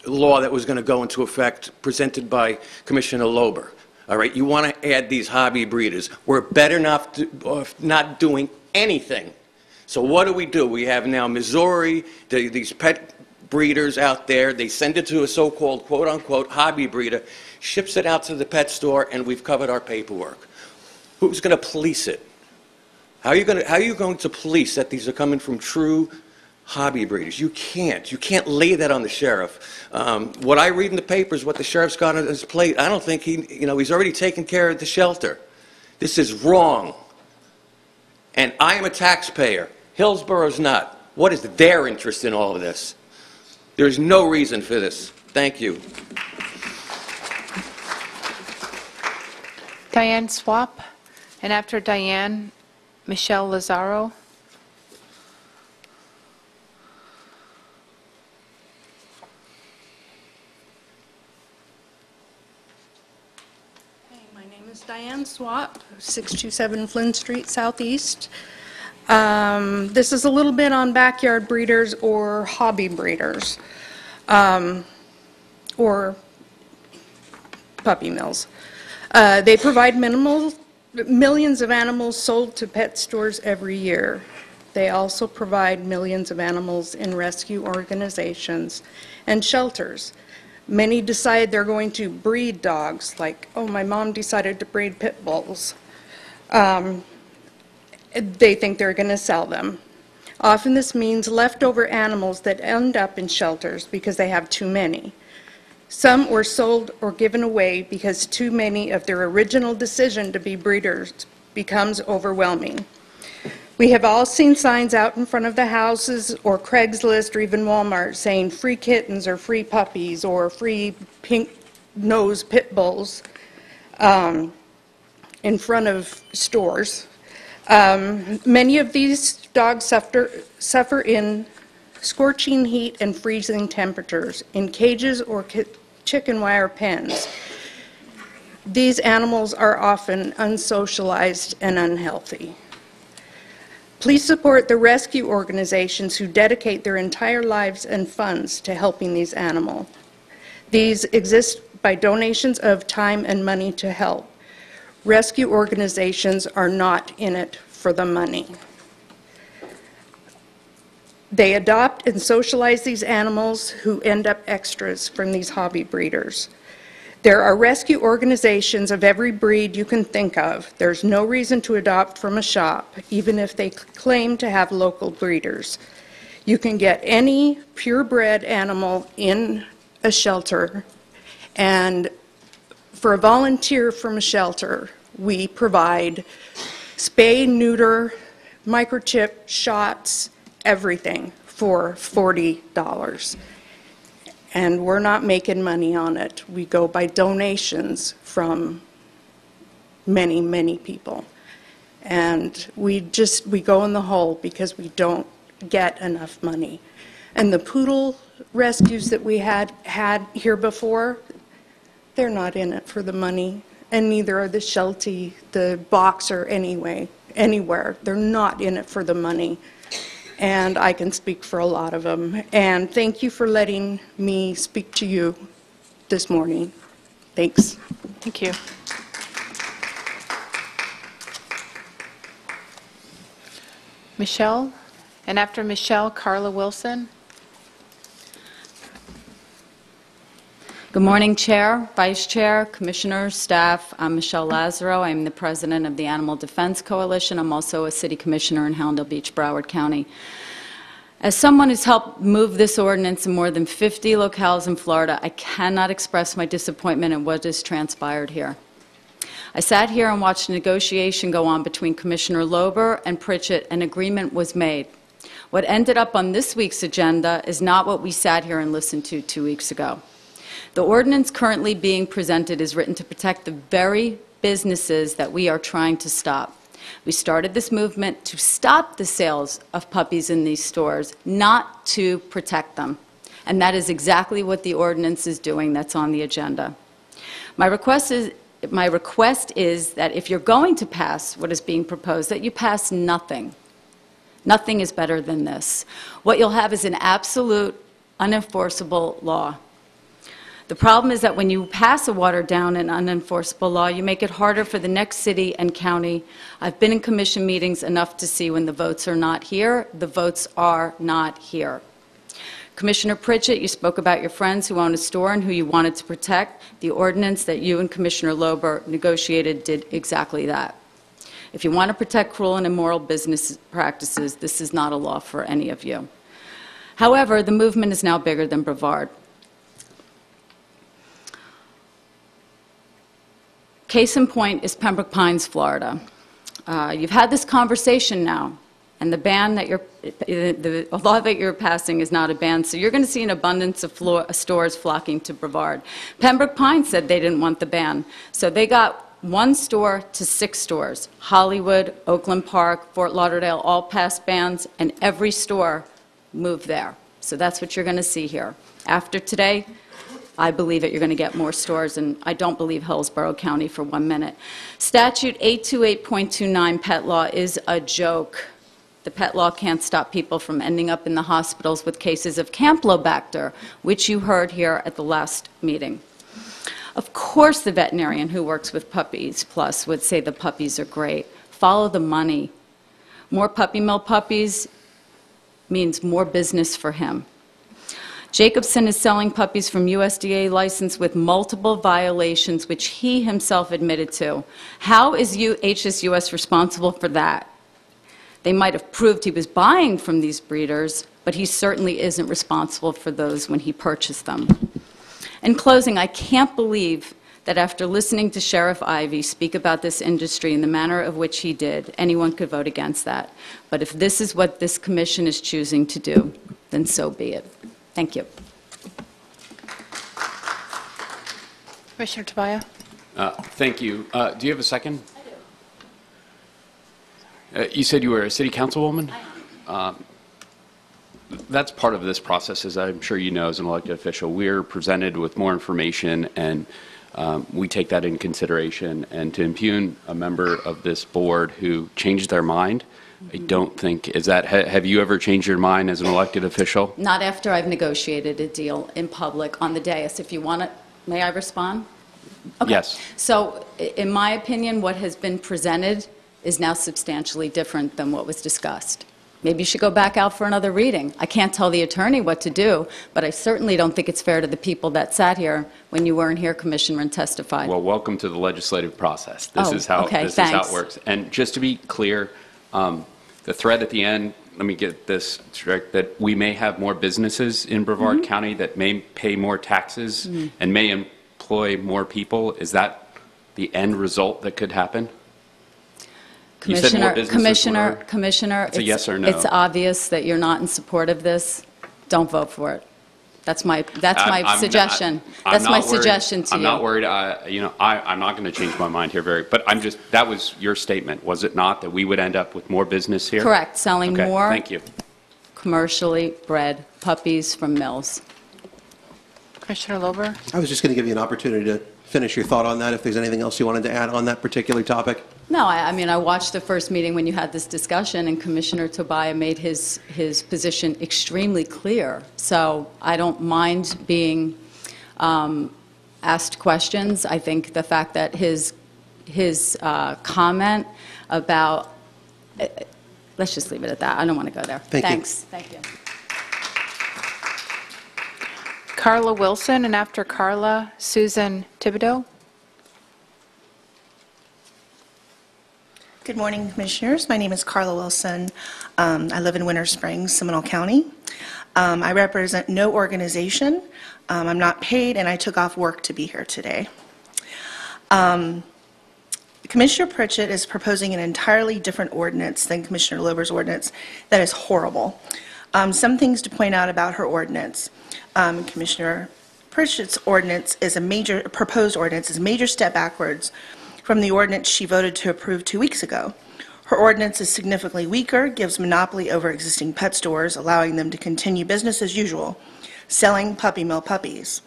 law that was going to go into effect presented by Commissioner Lober. All right, you want to add these hobby breeders. We're better off not doing anything. So what do? We have now Missouri, these pet breeders out there. They send it to a so-called quote-unquote hobby breeder, ships it out to the pet store, and we've covered our paperwork. Who's going to police it? How are you going to police that these are coming from true hobby breeders? You can't lay that on the sheriff. What I read in the papers, what the sheriff's got on his plate, I don't think he's already taken care of the shelter. This is wrong. And I am a taxpayer. Hillsborough's not. What is their interest in all of this? There's no reason for this. Thank you. Diane Swap, and after Diane, Michelle Lazaro. My name is Diane Swap, 627 Flynn Street Southeast. This is a little bit on backyard breeders or hobby breeders, or puppy mills. They provide millions of animals sold to pet stores every year. They also provide millions of animals in rescue organizations and shelters. Many decide they're going to breed dogs, like, oh, my mom decided to breed pit bulls. They think they're going to sell them. Often this means leftover animals that end up in shelters because they have too many. Some were sold or given away because too many of their original decision to be breeders becomes overwhelming. We have all seen signs out in front of the houses or Craigslist or even Walmart saying free kittens or free puppies or free pink-nosed pit bulls. in front of stores. Many of these dogs suffer in scorching heat and freezing temperatures in cages or chicken wire pens. These animals are often unsocialized and unhealthy. Please support the rescue organizations who dedicate their entire lives and funds to helping these animals. These exist by donations of time and money to help. Rescue organizations are not in it for the money. They adopt and socialize these animals who end up extras from these hobby breeders. There are rescue organizations of every breed you can think of. There's no reason to adopt from a shop, even if they claim to have local breeders. You can get any purebred animal in a shelter, and for a volunteer from a shelter, we provide spay, neuter, microchip, shots, everything for $40. And we're not making money on it. We go by donations from many, many people. And we go in the hole because we don't get enough money. And the poodle rescues that we had here before, they're not in it for the money. And neither are the Sheltie, the Boxer anywhere. They're not in it for the money. And I can speak for a lot of them. And thank you for letting me speak to you this morning. Thanks. Thank you. Michelle, and after Michelle, Carla Wilson. Good morning, Chair, Vice Chair, Commissioners, staff. I'm Michelle Lazaro. I'm the President of the Animal Defense Coalition. I'm also a City Commissioner in Hallandale Beach, Broward County. As someone who's helped move this ordinance in more than 50 locales in Florida, I cannot express my disappointment at what has transpired here. I sat here and watched a negotiation go on between Commissioner Lober and Pritchett. An agreement was made. What ended up on this week's agenda is not what we sat here and listened to 2 weeks ago. The ordinance currently being presented is written to protect the very businesses that we are trying to stop. We started this movement to stop the sales of puppies in these stores, not to protect them. And that is exactly what the ordinance is doing that's on the agenda. My request is that if you're going to pass what is being proposed, that you pass nothing. Nothing is better than this. What you'll have is an absolute, unenforceable law. The problem is that when you pass a watered-down and unenforceable law, you make it harder for the next city and county. I've been in commission meetings enough to see when the votes are not here, the votes are not here. Commissioner Pritchett, you spoke about your friends who own a store and who you wanted to protect. The ordinance that you and Commissioner Lober negotiated did exactly that. If you want to protect cruel and immoral business practices, this is not a law for any of you. However, the movement is now bigger than Brevard. Case in point is Pembroke Pines, Florida. You've had this conversation now, and the ban that the law that you're passing is not a ban, so you're going to see an abundance of stores flocking to Brevard. Pembroke Pines said they didn't want the ban, so they got 1 store to 6 stores. Hollywood, Oakland Park, Fort Lauderdale all passed bans, and every store moved there. So that's what you're going to see here. After today, I believe that you're going to get more stores, and I don't believe Hillsborough County for 1 minute. Statute 828.29 pet law is a joke. The pet law can't stop people from ending up in the hospitals with cases of Campylobacter, which you heard here at the last meeting. Of course the veterinarian who works with Puppies Plus would say the puppies are great. Follow the money. More puppy mill puppies means more business for him. Jacobson is selling puppies from USDA license with multiple violations, which he himself admitted to. How is HSUS responsible for that? They might have proved he was buying from these breeders, but he certainly isn't responsible for those when he purchased them. In closing, I can't believe that after listening to Sheriff Ivey speak about this industry in the manner of which he did, anyone could vote against that. But if this is what this commission is choosing to do, then so be it. Thank you. Commissioner Tobias. Thank you. Do you have a second? I do. You said you were a city councilwoman? That's part of this process, as I'm sure you know as an elected official. We're presented with more information, and we take that in consideration. And to impugn a member of this board who changed their mind, I don't think, is that, have you ever changed your mind as an elected official? Not after I've negotiated a deal in public on the dais. If you want it, may I respond? Okay. Yes. So, in my opinion, what has been presented is now substantially different than what was discussed. Maybe you should go back out for another reading. I can't tell the attorney what to do, but I certainly don't think it's fair to the people that sat here when you weren't here, Commissioner, and testified. Well, welcome to the legislative process. This is how okay, this is how thanks. it works. And just to be clear, the thread at the end, let me get this straight, that we may have more businesses in Brevard County that may pay more taxes and may employ more people. Is that the end result that could happen? Commissioner, It's a yes or no. It's obvious that you're not in support of this. Don't vote for it. That's my suggestion. That's my suggestion to you. I'm not worried. I'm not going to change my mind here. But that was your statement, was it not, that we would end up with more business here? Correct. Selling more thank you. commercially bred puppies from mills. Commissioner Lober? I was just going to give you an opportunity to finish your thought on that, if there's anything else you wanted to add on that particular topic. No, I mean, I watched the first meeting when you had this discussion, and Commissioner Tobias made his position extremely clear. So I don't mind being asked questions. I think the fact that his comment about, let's just leave it at that. I don't want to go there. Thanks. Thank you. Carla Wilson, and after Carla, Susan Thibodeau. Good morning, Commissioners. My name is Carla Wilson. I live in Winter Springs, Seminole County. I represent no organization. I'm not paid, and I took off work to be here today. Commissioner Pritchett is proposing an entirely different ordinance than Commissioner Lober's ordinance. That is horrible. Some things to point out about her ordinance. Commissioner Pritchett's ordinance is proposed ordinance is a major step backwards from the ordinance she voted to approve 2 weeks ago. Her ordinance is significantly weaker, gives monopoly over existing pet stores, allowing them to continue business as usual, selling puppy mill puppies,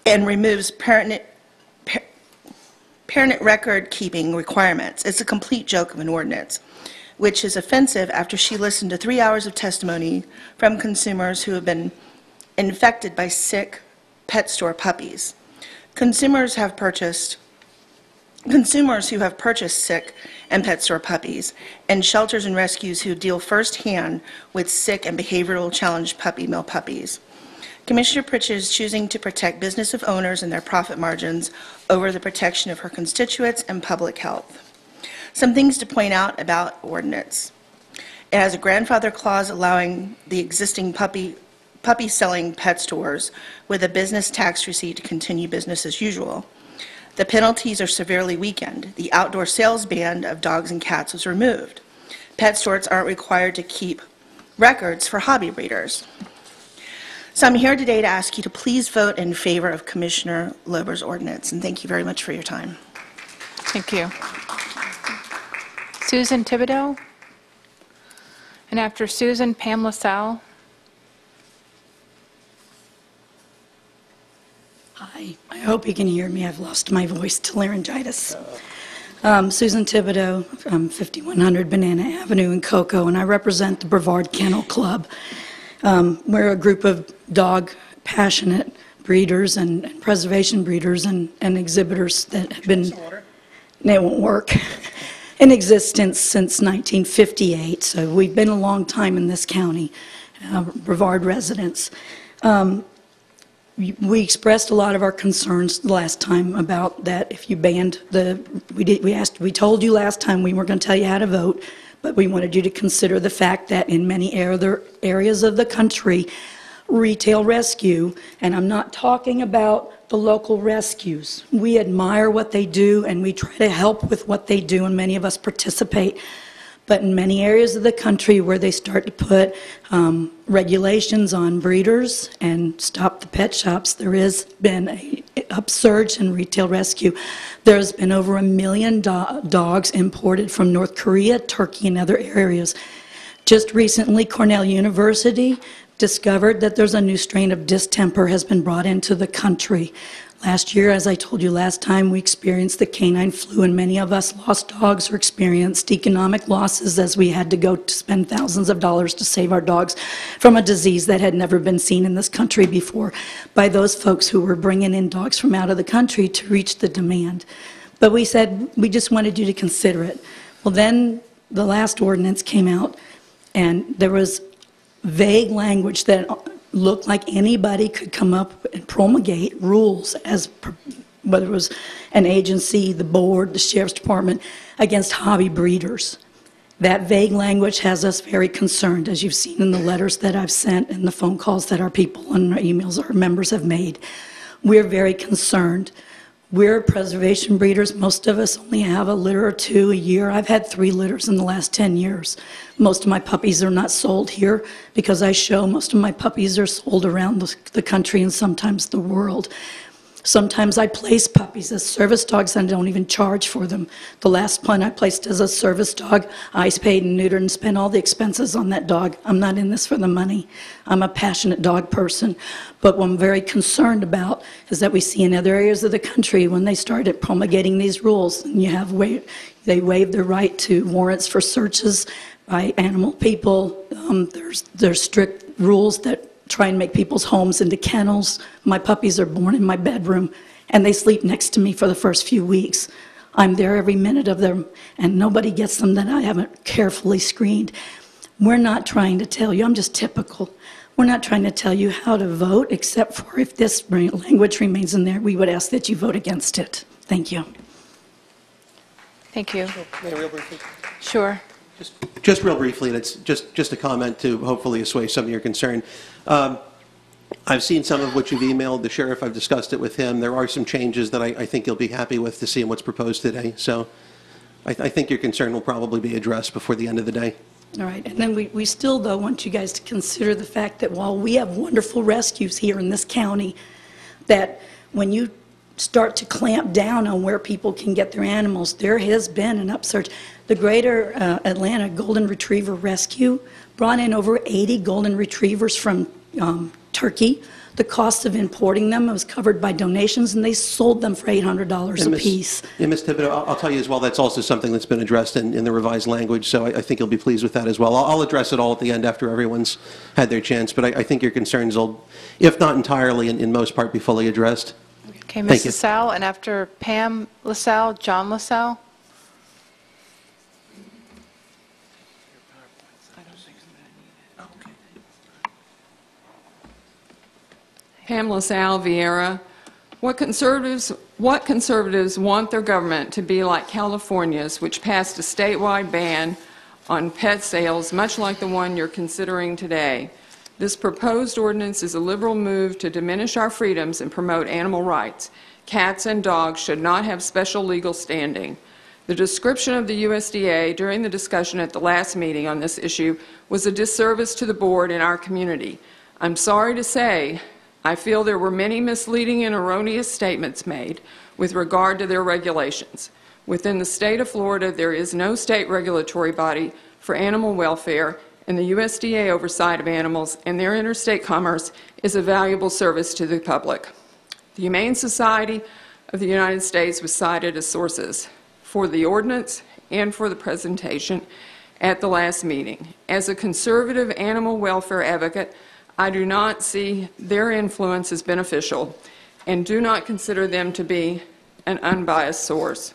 and removes parent record-keeping requirements. It's a complete joke of an ordinance, which is offensive after she listened to 3 hours of testimony from consumers who have been infected by sick pet store puppies. Consumers who have purchased sick and pet store puppies, and shelters and rescues who deal firsthand with sick and behavioral challenged puppy mill puppies. Commissioner Pritchett is choosing to protect business of owners and their profit margins over the protection of her constituents and public health. Some things to point out about ordinance. It has a grandfather clause allowing the existing puppy-selling pet stores with a business tax receipt to continue business as usual. The penalties are severely weakened. The outdoor sales ban of dogs and cats was removed. Pet stores aren't required to keep records for hobby breeders. So I'm here today to ask you to please vote in favor of Commissioner Lober's ordinance, and thank you very much for your time. Thank you. Susan Thibodeau, and after Susan, Pam LaSalle. Hi, I hope you can hear me. I've lost my voice to laryngitis. Susan Thibodeau, 5100 Banana Avenue in Cocoa, and I represent the Brevard Kennel Club. We're a group of dog passionate breeders and preservation breeders and exhibitors that have been, it won't work, in existence since 1958. So we've been a long time in this county, Brevard residents. We expressed a lot of our concerns last time about that. If you banned we told you last time we weren't going to tell you how to vote, but we wanted you to consider the fact that in many other areas of the country, retail rescue, and I'm not talking about the local rescues. We admire what they do and we try to help with what they do, and many of us participate. But in many areas of the country where they start to put regulations on breeders and stop the pet shops, there has been upsurge in retail rescue. There's been over 1 million dogs imported from North Korea, Turkey, and other areas. Just recently, Cornell University discovered that there's a new strain of distemper has been brought into the country. Last year, as I told you last time, we experienced the canine flu, and many of us lost dogs or experienced economic losses as we had to go to spend thousands of dollars to save our dogs from a disease that had never been seen in this country before by those folks who were bringing in dogs from out of the country to reach the demand. But we said we just wanted you to consider it. Well, then the last ordinance came out, and there was vague language that looked like anybody could come up and promulgate rules, as whether it was an agency, the board, the sheriff's department, against hobby breeders. That vague language has us very concerned, as you've seen in the letters that I've sent and the phone calls that our people and our emails our members have made. We're very concerned. We're preservation breeders. Most of us only have a litter or two a year. I've had 3 litters in the last 10 years. Most of my puppies are not sold here because I show most of my puppies are sold around the country and sometimes the world. Sometimes I place puppies as service dogs and I don't even charge for them. The last one I placed as a service dog, I paid and neutered and spent all the expenses on that dog. I'm not in this for the money. I'm a passionate dog person. But what I'm very concerned about is that we see in other areas of the country when they started promulgating these rules, and they waive their right to warrants for searches by animal people. There's strict rules that try and make people's homes into kennels. My puppies are born in my bedroom, and they sleep next to me for the first few weeks. I'm there every minute of them, and nobody gets them that I haven't carefully screened. We're not trying to tell you, I'm just typical. We're not trying to tell you how to vote, except for if this language remains in there, we would ask that you vote against it. Thank you. Thank you. May I real briefly? Sure. Just real briefly, and it's just a comment to hopefully assuage some of your concern. I've seen some of what you've emailed the sheriff. I've discussed it with him. There are some changes that I think you'll be happy with to see in what's proposed today. So I think your concern will probably be addressed before the end of the day. All right, and then we still, though, want you guys to consider the fact that while we have wonderful rescues here in this county, that when you start to clamp down on where people can get their animals, there has been an upsurge. The Greater Atlanta Golden Retriever Rescue brought in over 80 golden retrievers from Turkey. The cost of importing them was covered by donations, and they sold them for $800 a piece. Yeah, Ms. Thibodeau, I'll tell you as well, that's also something that's been addressed in the revised language, so I think you'll be pleased with that as well. I'll address it all at the end after everyone's had their chance, but I think your concerns will, if not entirely, in most part, be fully addressed. Okay, Thank Ms. you. LaSalle, and after Pam LaSalle, John LaSalle. Pamela Sal Vieira. What conservatives want their government to be like California's, which passed a statewide ban on pet sales, much like the one you're considering today. This proposed ordinance is a liberal move to diminish our freedoms and promote animal rights. Cats and dogs should not have special legal standing. The description of the USDA during the discussion at the last meeting on this issue was a disservice to the board and our community. I'm sorry to say, I feel there were many misleading and erroneous statements made with regard to their regulations. Within the state of Florida, there is no state regulatory body for animal welfare, and the USDA oversight of animals and their interstate commerce is a valuable service to the public. The Humane Society of the United States was cited as sources for the ordinance and for the presentation at the last meeting. As a conservative animal welfare advocate, I do not see their influence as beneficial and do not consider them to be an unbiased source.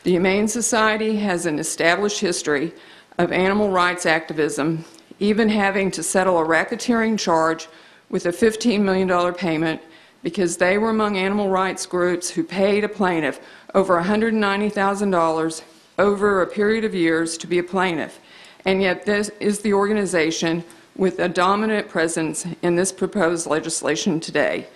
The Humane Society has an established history of animal rights activism, even having to settle a racketeering charge with a $15 million payment because they were among animal rights groups who paid a plaintiff over $190,000 over a period of years to be a plaintiff. And yet this is the organization with a dominant presence in this proposed legislation today.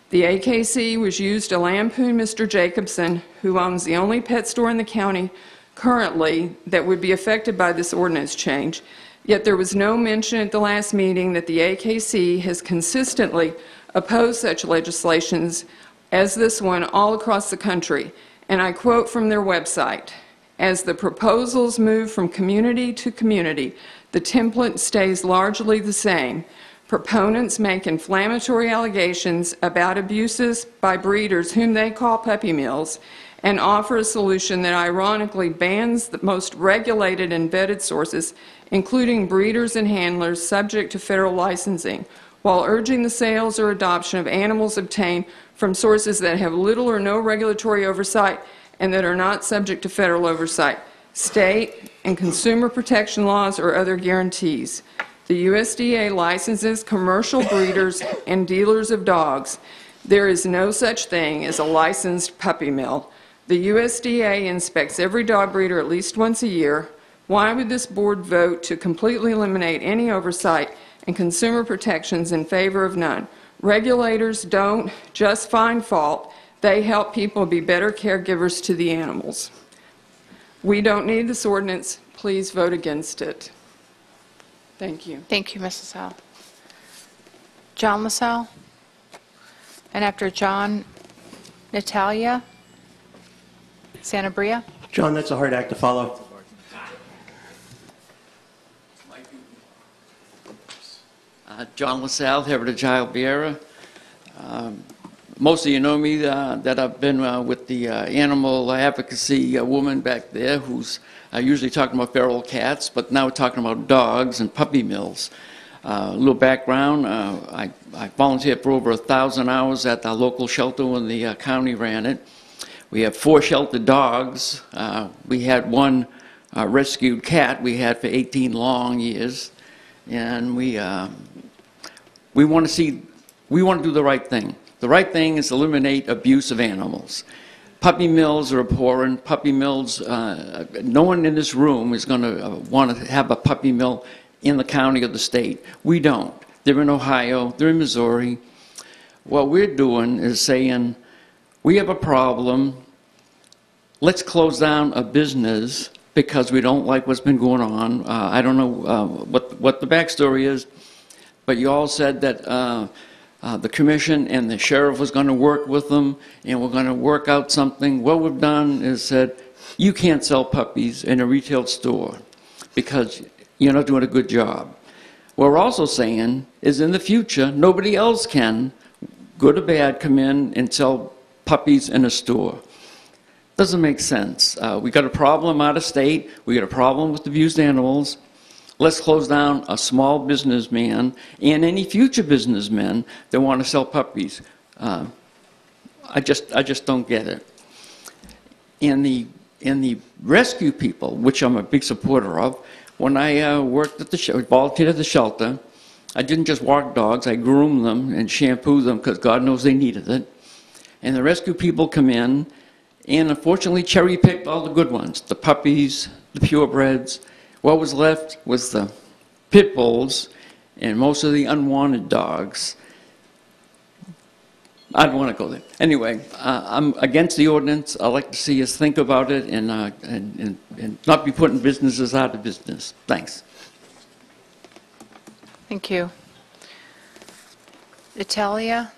The AKC was used to lampoon Mr. Jacobson, who owns the only pet store in the county currently that would be affected by this ordinance change. Yet there was no mention at the last meeting that the AKC has consistently opposed such legislations as this one all across the country. And I quote from their website, "As the proposals move from community to community, the template stays largely the same. Proponents make inflammatory allegations about abuses by breeders whom they call puppy mills and offer a solution that ironically bans the most regulated and vetted sources, including breeders and handlers subject to federal licensing, while urging the sales or adoption of animals obtained from sources that have little or no regulatory oversight and that are not subject to federal oversight, state and consumer protection laws, or other guarantees. The USDA licenses commercial breeders and dealers of dogs. There is no such thing as a licensed puppy mill. The USDA inspects every dog breeder at least once a year. Why would this board vote to completely eliminate any oversight and consumer protections in favor of none? Regulators don't just find fault, they help people be better caregivers to the animals. We don't need this ordinance. Please vote against it. Thank you. Thank you, Mrs. Howe. John LaSalle? And after John, Natalia Sanabria? John, that's a hard act to follow. John LaSalle, Heritage Albiera. Most of you know me that I've been with the animal advocacy woman back there who's usually talking about feral cats, but now we're talking about dogs and puppy mills. A little background, I volunteered for over 1,000 hours at the local shelter when the county ran it. We have 4 sheltered dogs. We had 1 rescued cat we had for 18 long years. And we want to do the right thing. The right thing is eliminate abuse of animals. Puppy mills are abhorrent. Puppy mills, no one in this room is going to want to have a puppy mill in the county or the state. We don't. They're in Ohio, they're in Missouri. What we're doing is saying, we have a problem, let's close down a business because we don't like what's been going on. I don't know what the backstory is, but you all said that the commission and the sheriff was going to work with them and we're going to work out something. What we've done is said, you can't sell puppies in a retail store because you're not doing a good job. What we're also saying is in the future, nobody else can, good or bad, come in and sell puppies in a store. Doesn't make sense. We got a problem out of state. We got a problem with abused animals. Let's close down a small businessman and any future businessmen that want to sell puppies. I just don't get it. In the rescue people, which I'm a big supporter of, when I worked at the volunteered at the shelter, I didn't just walk dogs. I groomed them and shampooed them because God knows they needed it. And the rescue people come in and unfortunately cherry-picked all the good ones, the puppies, the purebreds. What was left was the pit bulls and most of the unwanted dogs. I don't want to go there. Anyway, I'm against the ordinance. I'd like to see us think about it and not be putting businesses out of business. Thanks. Thank you. Natalia?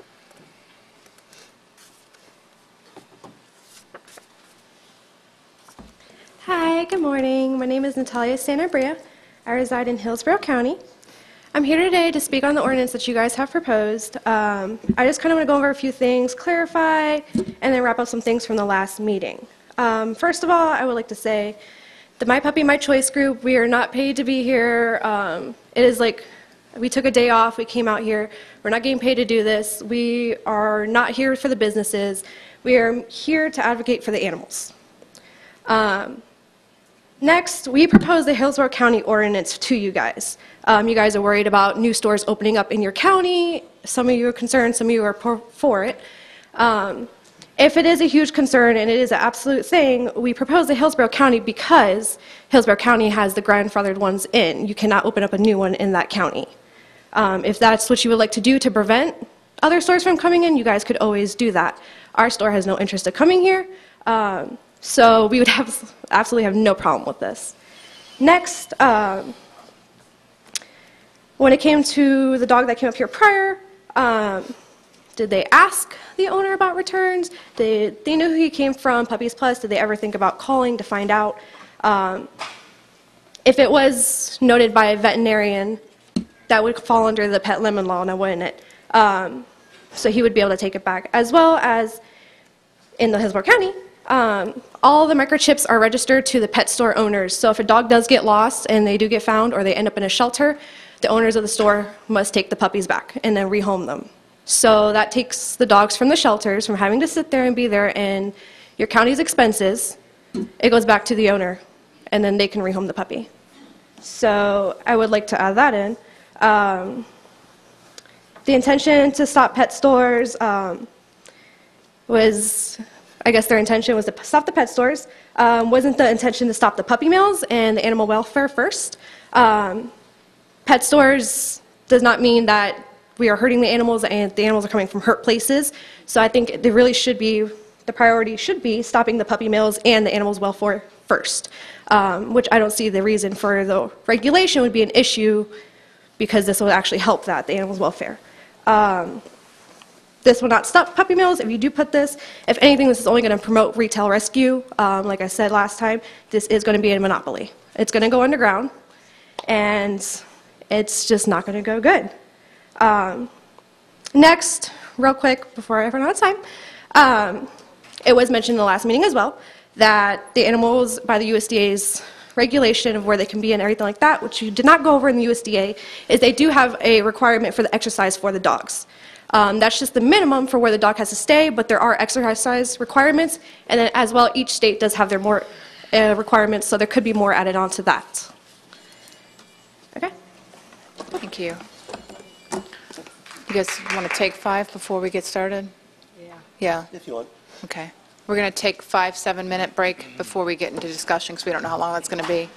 Hi, good morning. My name is Natalia Sanabria. I reside in Hillsborough County. I'm here today to speak on the ordinance that you guys have proposed. I just kind of want to go over a few things, clarify, and then wrap up some things from the last meeting. First of all, I would like to say the My Puppy, My Choice group, we are not paid to be here. It is like we took a day off, we came out here. We're not getting paid to do this. We are not here for the businesses. We are here to advocate for the animals. Next, we proposed the Hillsborough County ordinance to you guys. You guys are worried about new stores opening up in your county. Some of you are concerned, some of you are for it. If it is a huge concern and it is an absolute thing, we propose the Hillsborough County because Hillsborough County has the grandfathered ones in. You cannot open up a new one in that county. If that's what you would like to do to prevent other stores from coming in, you guys could always do that. Our store has no interest in coming here. So we would absolutely have no problem with this. Next, when it came to the dog that came up here prior, Did they ask the owner about returns? Did they know who he came from, Puppies Plus? Did they ever think about calling to find out? If it was noted by a veterinarian, that would fall under the pet lemon law, now wouldn't it? So he would be able to take it back. As well as in the Hillsborough County, all the microchips are registered to the pet store owners. So if a dog does get lost and they do get found or they end up in a shelter, the owners of the store must take the puppies back and then rehome them. So that takes the dogs from the shelters, from having to sit there and be there and your county's expenses. It goes back to the owner, and then they can rehome the puppy. So I would like to add that in. The intention to stop pet stores was, I guess their intention was to stop the pet stores. Wasn't the intention to stop the puppy mills and the animal welfare first. Pet stores does not mean that we are hurting the animals and the animals are coming from hurt places. So I think there really should be, the priority should be stopping the puppy mills and the animals' welfare first, which I don't see the reason for the regulation would be an issue because this will actually help that, the animals' welfare. This will not stop puppy mills if you do put this. If anything, this is only going to promote retail rescue. Like I said last time, this is going to be a monopoly. It's going to go underground, and it's just not going to go good. Next, real quick, before I run out of time, it was mentioned in the last meeting as well that the animals, by the USDA's regulation of where they can be and everything like that, which you did not go over in the USDA, is they do have a requirement for the exercise for the dogs. That's just the minimum for where the dog has to stay, but there are exercise requirements, and then as well, each state does have their more requirements, so there could be more added on to that. Okay? Thank you. You guys want to take 5 before we get started? Yeah. If you want. Okay. We're going to take 5 7-minute break before we get into discussion because we don't know how long that's going to be.